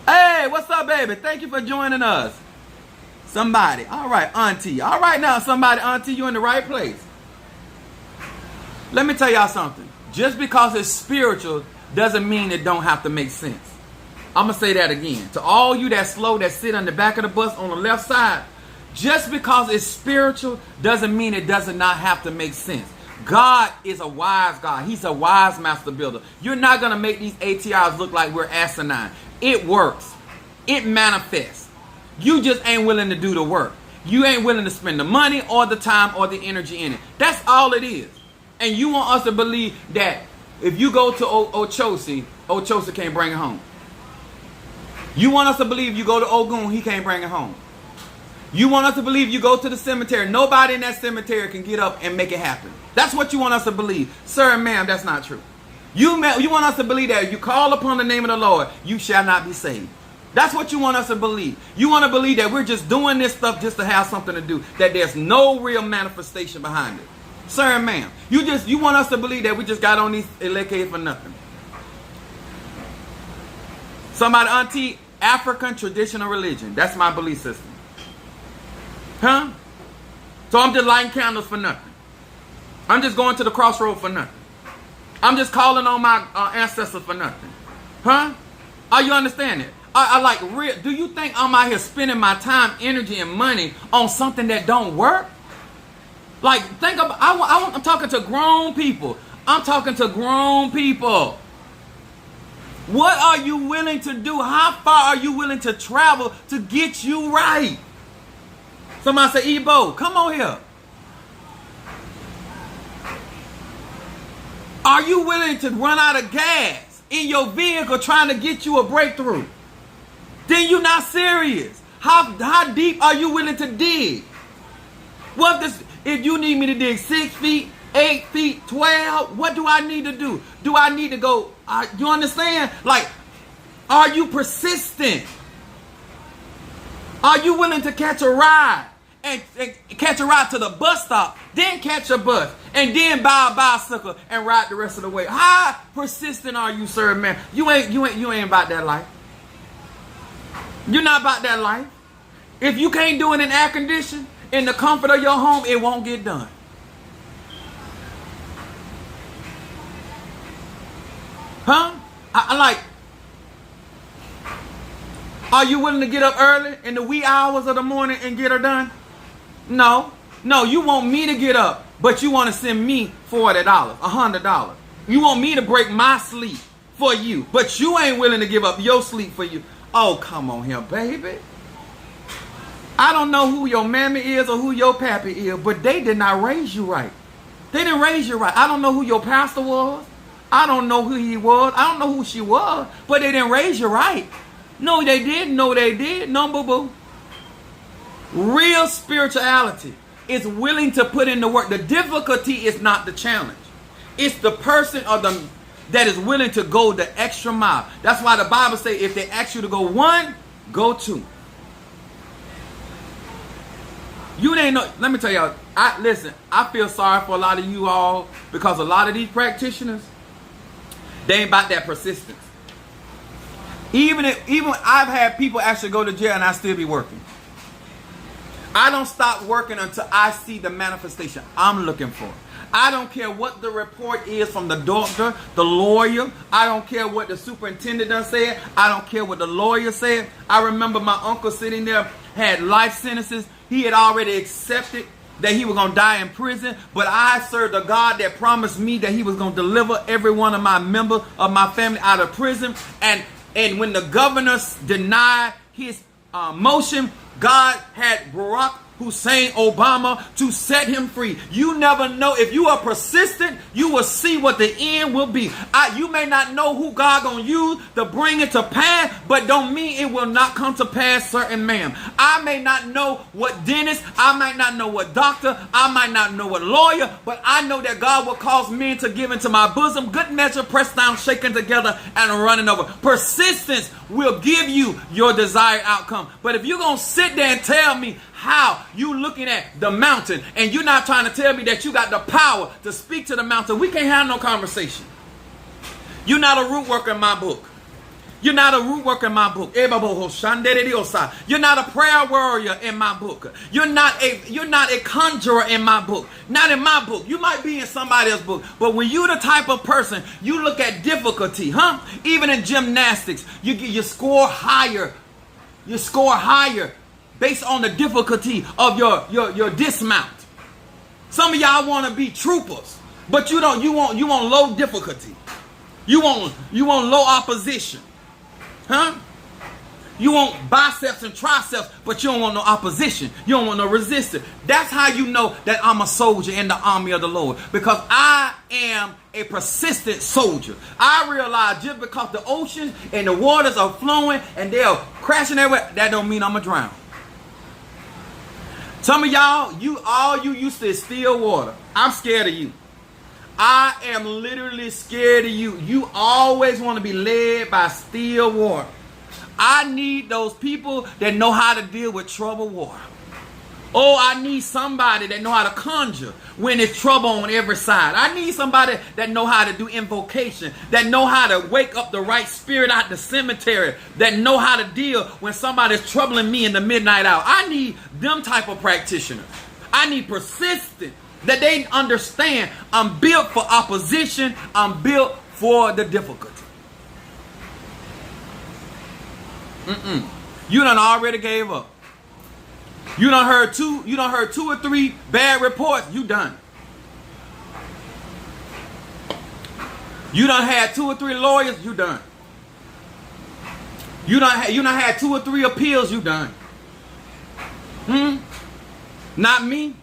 Hey, what's up, baby? Thank you for joining us. Somebody. All right, auntie. All right now, somebody, auntie, you in the right place. Let me tell y'all something. Just because it's spiritual doesn't mean it don't have to make sense. I'm going to say that again. To all you that slow, that sit on the back of the bus on the left side, Just because it's spiritual doesn't mean it does not have to make sense. God is a wise God. He's a wise master builder. You're not going to make these ATRs look like we're asinine. It works. It manifests. You just ain't willing to do the work. You ain't willing to spend the money or the time or the energy in it. That's all it is. And you want us to believe that if you go to Ochosi can't bring it home. You want us to believe you go to Ogun, he can't bring it home. You want us to believe you go to the cemetery, nobody in that cemetery can get up and make it happen. That's what you want us to believe. Sir and ma'am, that's not true. You want us to believe that if you call upon the name of the Lord, you shall not be saved. That's what you want us to believe. You want to believe that we're just doing this stuff just to have something to do, that there's no real manifestation behind it. Sir and ma'am, you want us to believe that we just got on these elected for nothing. Somebody, auntie, African traditional religion. That's my belief system. Huh? So I'm just lighting candles for nothing. I'm just going to the crossroad for nothing. I'm just calling on my ancestors for nothing. Huh? Are you understanding? Do you think I'm out here spending my time, energy, and money on something that don't work? Like, think about, I'm talking to grown people. I'm talking to grown people. What are you willing to do? How far are you willing to travel to get you right? Somebody say, Ebo, come on here. Are you willing to run out of gas in your vehicle trying to get you a breakthrough? Then you're not serious. How deep are you willing to dig? If you need me to dig 6 feet, 8 feet, 12, what do I need to do? Do I need to go? You understand? Like, are you persistent? Are you willing to catch a ride? And catch a ride to the bus stop, then catch a bus, and then buy a bicycle and ride the rest of the way. How persistent are you, sir, man? You ain't about that life. You're not about that life. If you can't do it in air condition, in the comfort of your home, it won't get done. Huh? Are you willing to get up early in the wee hours of the morning and get her done? No, you want me to get up, but you want to send me $40, $100. You want me to break my sleep for you, but you ain't willing to give up your sleep for you. Oh, come on here, baby. I don't know who your mammy is or who your pappy is, but they did not raise you right. They didn't raise you right. I don't know who your pastor was. I don't know who he was. I don't know who she was, but they didn't raise you right. No, they did. No, they did. No, boo-boo. Real spirituality is willing to put in the work. The difficulty is not the challenge. It's the person that is willing to go the extra mile. That's why the Bible says if they ask you to go 1, go 2. You ain't know. Let me tell y'all. I feel sorry for a lot of you all because a lot of these practitioners, they ain't about that persistence. Even I've had people actually go to jail and I still be working. I don't stop working until I see the manifestation I'm looking for. I don't care what the report is from the doctor, the lawyer. I don't care what the superintendent done said. I don't care what the lawyer said. I remember my uncle sitting there, had life sentences. He had already accepted that he was going to die in prison. But I served a God that promised me that he was going to deliver every one of my members of my family out of prison. And when the governor denied his motion, God had Barack Hussein Obama to set him free. You never know. If you are persistent, you will see what the end will be. You may not know who God gonna use to bring it to pass, but don't mean it will not come to pass, sir and ma'am. I may not know what dentist, I might not know what doctor, I might not know what lawyer, but I know that God will cause men to give into my bosom, good measure, pressed down, shaken together, and running over. Persistence will give you your desired outcome. But if you're gonna sit there and tell me how you looking at the mountain and you're not trying to tell me that you got the power to speak to the mountain, we can't have no conversation. You're not a root worker in my book. You're not a root worker in my book. You're not a prayer warrior in my book. You're not a conjurer in my book. Not in my book. You might be in somebody else's book. But when you're the type of person, you look at difficulty, huh? Even in gymnastics, you score higher. You score higher based on the difficulty of your dismount. Some of y'all want to be troopers, but you want low difficulty. You want low opposition. Huh? You want biceps and triceps, but you don't want no opposition. You don't want no resistance. That's how you know that I'm a soldier in the army of the Lord. Because I am a persistent soldier. I realize just because the oceans and the waters are flowing and they're crashing everywhere, that don't mean I'm going to drown. Some of y'all, all you used to is still water. I'm scared of you. I am literally scared of you. You always want to be led by still water. I need those people that know how to deal with troubled water. Oh, I need somebody that know how to conjure when it's trouble on every side. I need somebody that know how to do invocation, that know how to wake up the right spirit out the cemetery, that know how to deal when somebody's troubling me in the midnight hour. I need them type of practitioners. I need persistent, that they understand I'm built for opposition. I'm built for the difficulty. You done already gave up. You done heard two or three bad reports. You done. You done had 2 or 3 lawyers. You done. You done had 2 or 3 appeals. You done. Not me.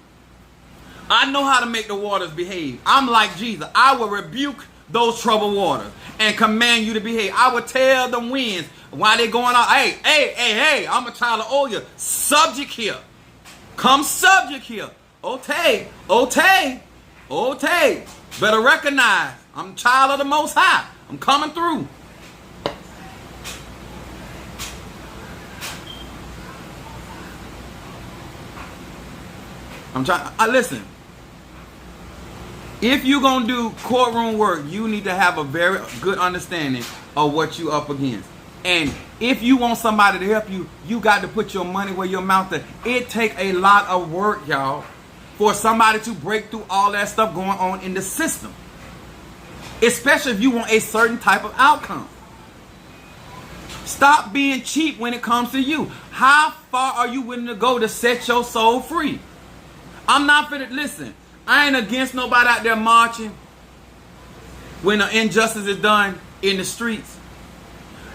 I know how to make the waters behave. I'm like Jesus. I will rebuke those troubled waters and command you to behave. I will tell the winds while they're going out. Hey, I'm a child of Oya. Subject here. Come subject here. Okay. Better recognize I'm a child of the Most High. I'm coming through. Listen. If you're going to do courtroom work, you need to have a very good understanding of what you're up against. And if you want somebody to help you, you got to put your money where your mouth is. It takes a lot of work, y'all, for somebody to break through all that stuff going on in the system. Especially if you want a certain type of outcome. Stop being cheap when it comes to you. How far are you willing to go to set your soul free? I'm not finna, listen. I ain't against nobody out there marching when an injustice is done in the streets.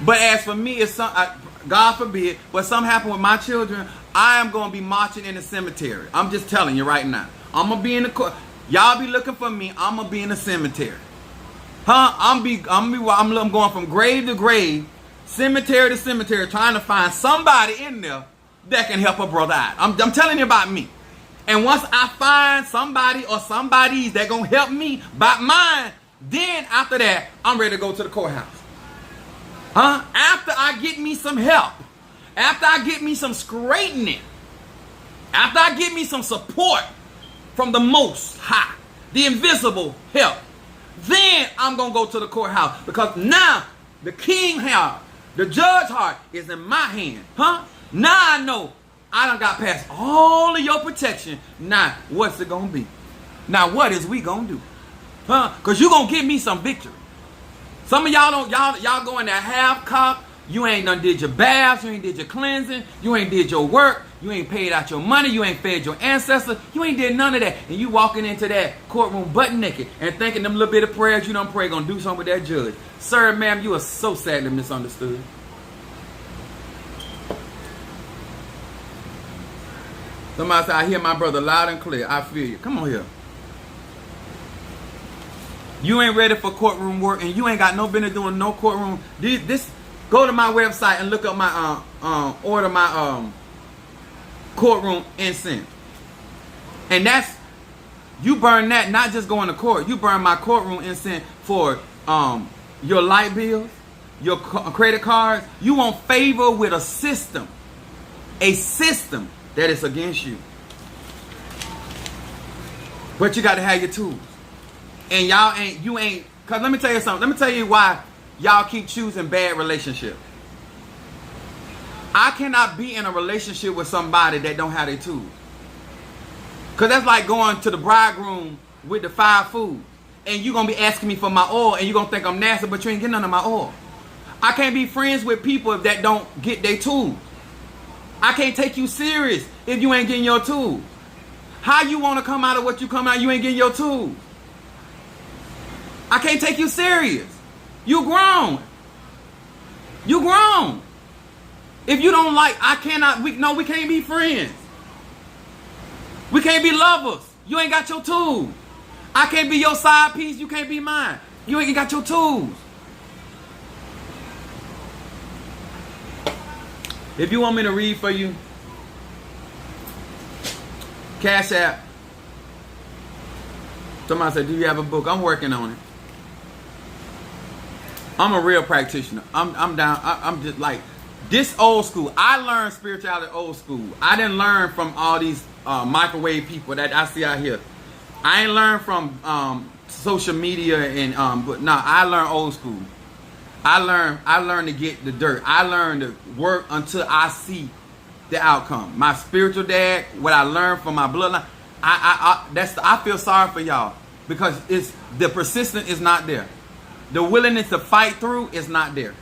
But as for me, if God forbid, but something happened with my children, I am going to be marching in the cemetery. I'm just telling you right now. I'm going to be in the court. Y'all be looking for me. I'm going to be in the cemetery. I'm going from grave to grave, cemetery to cemetery, trying to find somebody in there that can help a brother out. I'm telling you about me. And once I find somebody or somebody's that gonna help me by mine, then after that, I'm ready to go to the courthouse. After I get me some help, after I get me some straightening, after I get me some support from the Most High, the invisible help, then I'm gonna go to the courthouse. Because now the king heart, the judge heart is in my hand. Now I know I done got past all of your protection. Now, what's it going to be? Now, what is we going to do? Because you going to give me some victory. Some of y'all y'all go in there half cocked. You ain't done did your baths. You ain't did your cleansing. You ain't did your work. You ain't paid out your money. You ain't fed your ancestors. You ain't did none of that. And you walking into that courtroom butt naked and thinking them little bit of prayers you done pray going to do something with that judge. Sir, ma'am, you are so sadly misunderstood. Somebody said, I hear my brother loud and clear. I feel you. Come on here. You ain't ready for courtroom work and you ain't got no business doing no courtroom. Go to my website and look up my, order my courtroom incense. And that's, you burn that, not just going to court. You burn my courtroom incense for your light bills, your credit cards. You want favor with a system. A system that is against you. But you got to have your tools. And you ain't, because let me tell you something. Let me tell you why y'all keep choosing bad relationships. I cannot be in a relationship with somebody that don't have their tools. Because that's like going to the bridegroom with the 5 foods. And you're going to be asking me for my oil and you're going to think I'm nasty, but you ain't getting none of my oil. I can't be friends with people that don't get their tools. I can't take you serious if you ain't getting your tools. How you want to come out of what you come out, you ain't getting your tools. I can't take you serious. You grown. You grown. If you don't like, I cannot, we can't be friends. We can't be lovers. You ain't got your tools. I can't be your side piece, you can't be mine. You ain't got your tools. If you want me to read for you, Cash App. Somebody said, do you have a book? I'm working on it. I'm a real practitioner. I'm down. I'm just like this old school. I learned spirituality old school. I didn't learn from all these microwave people that I see out here. I ain't learned from social media and but no, I learned old school. I learned to get the dirt. I learned to work until I see the outcome. My spiritual dad, what I learned from my bloodline, I feel sorry for y'all because it's the persistence is not there. The willingness to fight through is not there.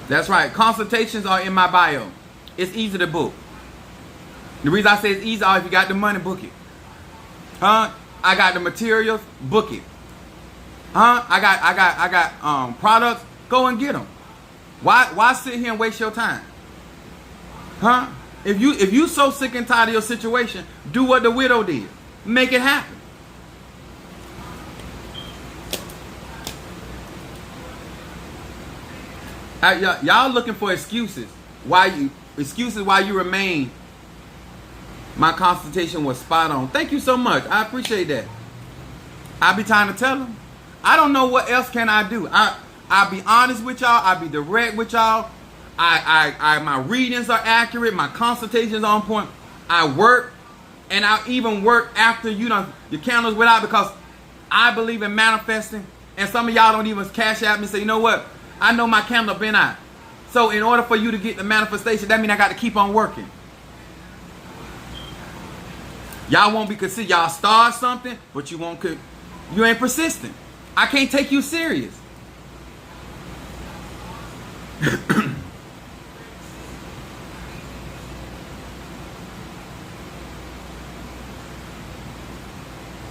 That's right. Consultations are in my bio. It's easy to book. The reason I say it's easy, if you got the money, book it. Huh? I got the materials, book it. Huh? I got products, go and get them. Why sit here and waste your time? Huh? If you so sick and tired of your situation, do what the widow did. Make it happen. Y'all looking for excuses. Why you remain. My consultation was spot on. Thank you so much. I appreciate that. I be trying to tell them. I don't know what else can I do. I'll be honest with y'all. I'll be direct with y'all. My readings are accurate. My consultations on point. I work, and I even work after your candles went out because I believe in manifesting. And some of y'all don't even cash out me and say, you know what? I know my candle been out. So in order for you to get the manifestation, that means I got to keep on working. Y'all won't be considered. Y'all start something, but you ain't persistent. I can't take you serious.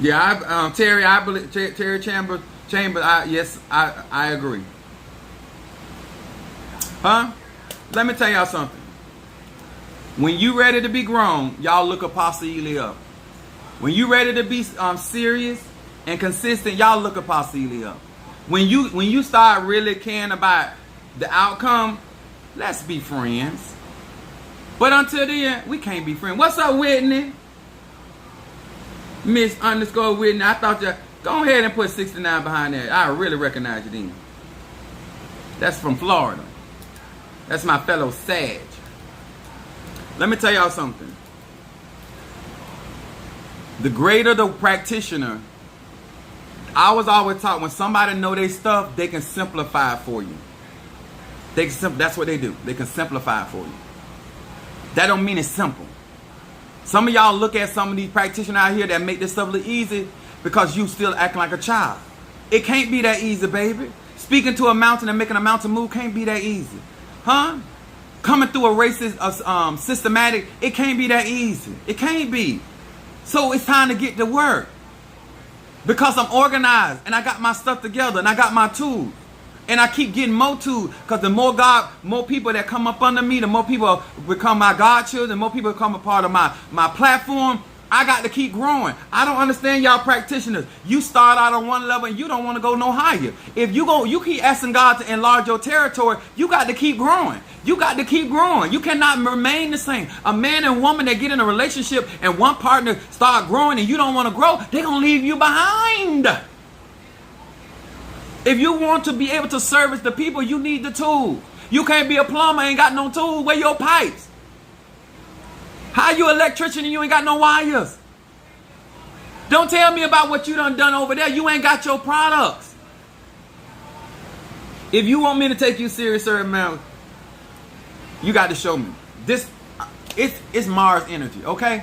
Yeah, Terry, I believe Terry Chambers. Yes, I agree. Huh? Let me tell y'all something. When you ready to be grown, y'all look Apostle Ely up. When you ready to be serious and consistent, y'all look Apostle Ely up. When you start really caring about the outcome, let's be friends. But until then, we can't be friends. What's up, Whitney? Miss_Whitney. I thought you go ahead and put 69 behind that. I really recognize you then. That's from Florida. That's my fellow Sag. Let me tell y'all something. The greater the practitioner, I was always taught when somebody know their stuff, they can simplify it for you. That's what they do. They can simplify it for you. That don't mean it's simple. Some of y'all look at some of these practitioners out here that make this stuff look easy because you still acting like a child. It can't be that easy, baby. Speaking to a mountain and making a mountain move can't be that easy. Huh? Coming through a racist, systematic, it can't be that easy. It can't be. So it's time to get to work. Because I'm organized and I got my stuff together and I got my tools. And I keep getting more tools because the more people that come up under me, the more people become my godchildren, the more people become a part of my platform. I got to keep growing. I don't understand y'all practitioners. You start out on one level and you don't want to go no higher. If you keep asking God to enlarge your territory, you got to keep growing. You got to keep growing. You cannot remain the same. A man and woman that get in a relationship and one partner start growing and you don't want to grow, they're going to leave you behind. If you want to be able to service the people, you need the tools. You can't be a plumber, ain't got no tools. Where your pipes? How you an electrician and you ain't got no wires? Don't tell me about what you done over there. You ain't got your products. If you want me to take you serious, sir, man, you got to show me. This, it's Mars energy, okay?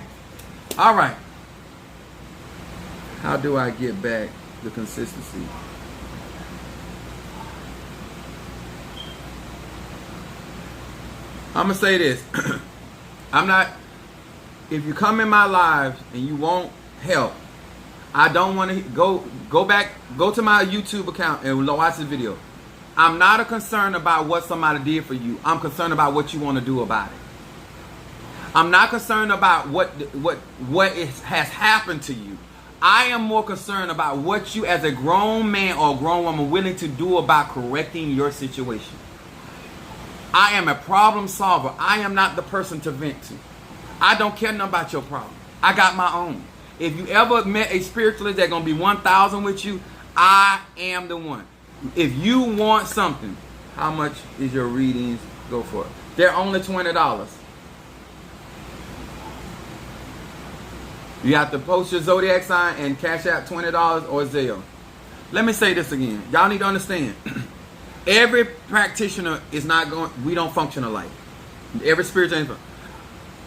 All right. How do I get back the consistency? I'm going to say this. I'm not, if you come in my lives and you want help, I don't want to go back, go to my YouTube account and watch this video. I'm not concerned about what somebody did for you. I'm concerned about what you want to do about it. I'm not concerned about what has happened to you. I am more concerned about what you as a grown man or grown woman willing to do about correcting your situation. I am a problem solver. I am not the person to vent to. I don't care nothing about your problem. I got my own. If you ever met a spiritualist that's going to be 1,000 with you, I am the one. If you want something, how much is your readings? Go for it. They're only $20. You have to post your zodiac sign and cash out $20 or Zelle. Let me say this again. Y'all need to understand. Every practitioner is not going, we don't function alike. Every spiritual,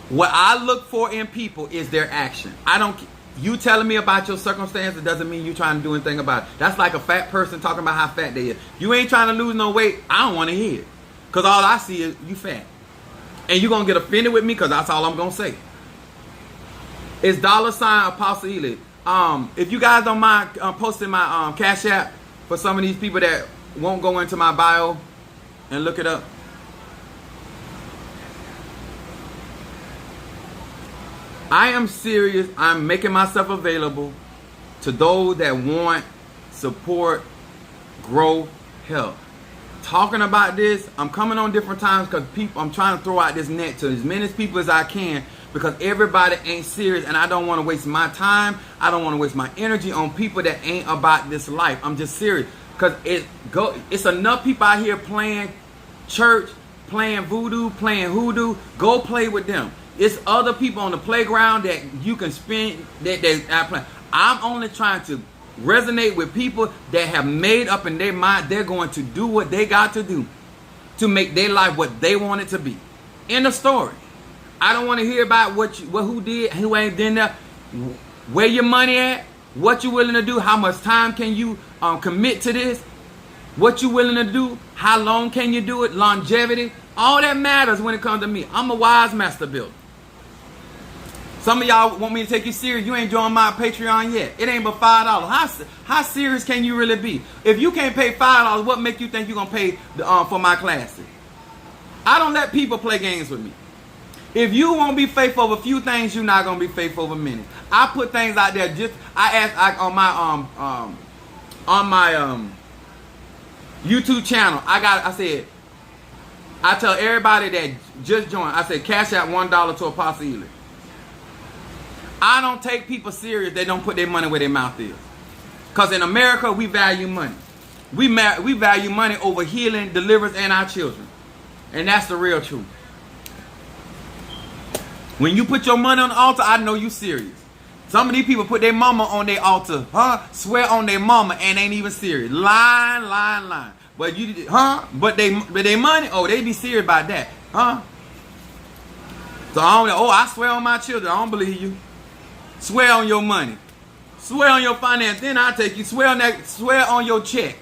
what I look for in people is their action. I don't, you telling me about your circumstances doesn't mean you trying to do anything about it. That's like a fat person talking about how fat they is. You ain't trying to lose no weight. I don't want to hear it. Because all I see is you fat. And you're going to get offended with me because that's all I'm going to say. It's $ Apostle Ely. If you guys don't mind posting my Cash App for some of these people that won't go into my bio and look it up. I am serious. I'm making myself available to those that want support, growth, help. Talking about this, I'm coming on different times because people, I'm trying to throw out this net to as many people as I can because everybody ain't serious and I don't want to waste my time. I don't want to waste my energy on people that ain't about this life. I'm just serious because it's enough people out here playing church, playing voodoo, playing hoodoo. Go play with them. It's other people on the playground that you can spend that they play. I'm only trying to resonate with people that have made up in their mind they're going to do what they got to do to make their life what they want it to be. End of story. I don't want to hear about who did, who ain't done that, where your money at, what you willing to do, how much time can you commit to this, what you willing to do, how long can you do it, longevity. All that matters when it comes to me. I'm a wise master builder. Some of y'all want me to take you serious. You ain't joined my Patreon yet. It ain't but $5. How serious can you really be? If you can't pay $5, what make you think you're going to pay for my classes? I don't let people play games with me. If you won't be faithful over a few things, you're not going to be faithful over many. I put things out there. On my YouTube channel. I tell everybody that just joined. I said cash out $1 to Apostle Ely. I don't take people serious that don't put their money where their mouth is. Because in America, we value money. We value money over healing, deliverance, and our children. And that's the real truth. When you put your money on the altar, I know you serious. Some of these people put their mama on their altar, swear on their mama and ain't even serious. Lying. But But they money, they be serious about that, So I swear on my children, I don't believe you. Swear on your money. Swear on your finance, then I take you. Swear on your check.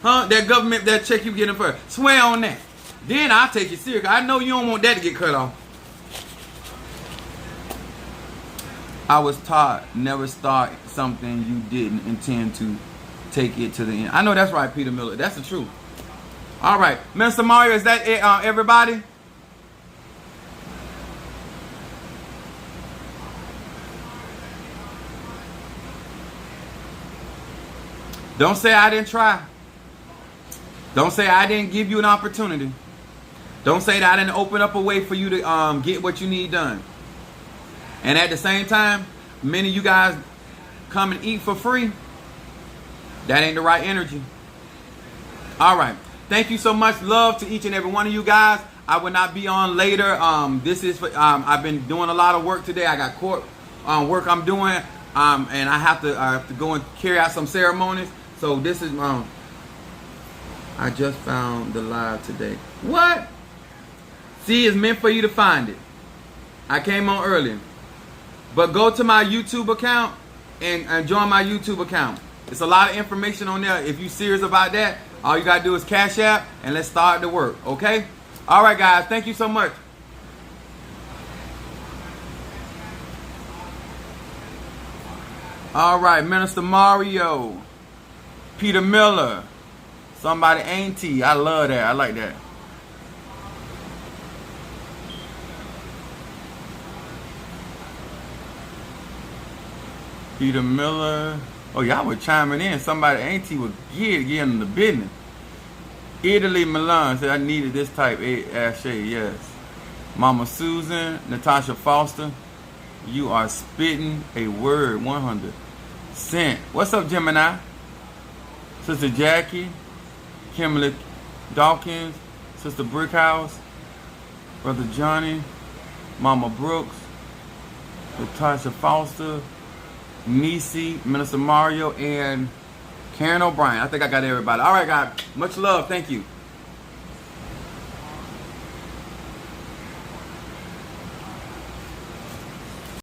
That government, that check you getting first. Swear on that. Then I'll take you serious. I know you don't want that to get cut off. I was taught never start something you didn't intend to take it to the end. I know that's right, Peter Miller. That's the truth. All right. Mr. Mario, is that it, everybody? Don't say I didn't try. Don't say I didn't give you an opportunity. Don't say that I didn't open up a way for you to get what you need done. And at the same time, many of you guys come and eat for free. That ain't the right energy. All right. Thank you so much. Love to each and every one of you guys. I will not be on later. This is for, I've been doing a lot of work today. I got court work I'm doing. And I have to go and carry out some ceremonies. So this is I just found the live today. What? See, it's meant for you to find it. I came on earlier. But go to my YouTube account and join my YouTube account. It's a lot of information on there. If you're serious about that, all you got to do is cash app and let's start the work, okay? All right, guys. Thank you so much. All right, Minister Mario, Peter Miller, somebody auntie. I love that. I like that. Peter Miller. Oh, y'all were chiming in. Somebody auntie was getting the business. Italy Milan said I needed this type A Ashay, yes. Mama Susan, Natasha Foster, you are spitting a word 100%. What's up, Gemini? Sister Jackie, Kimberly Dawkins, Sister Brickhouse, Brother Johnny, Mama Brooks, Natasha Foster, Nisi, Minister Mario, and Karen O'Brien. I think I got everybody. All right, guys. Much love. Thank you.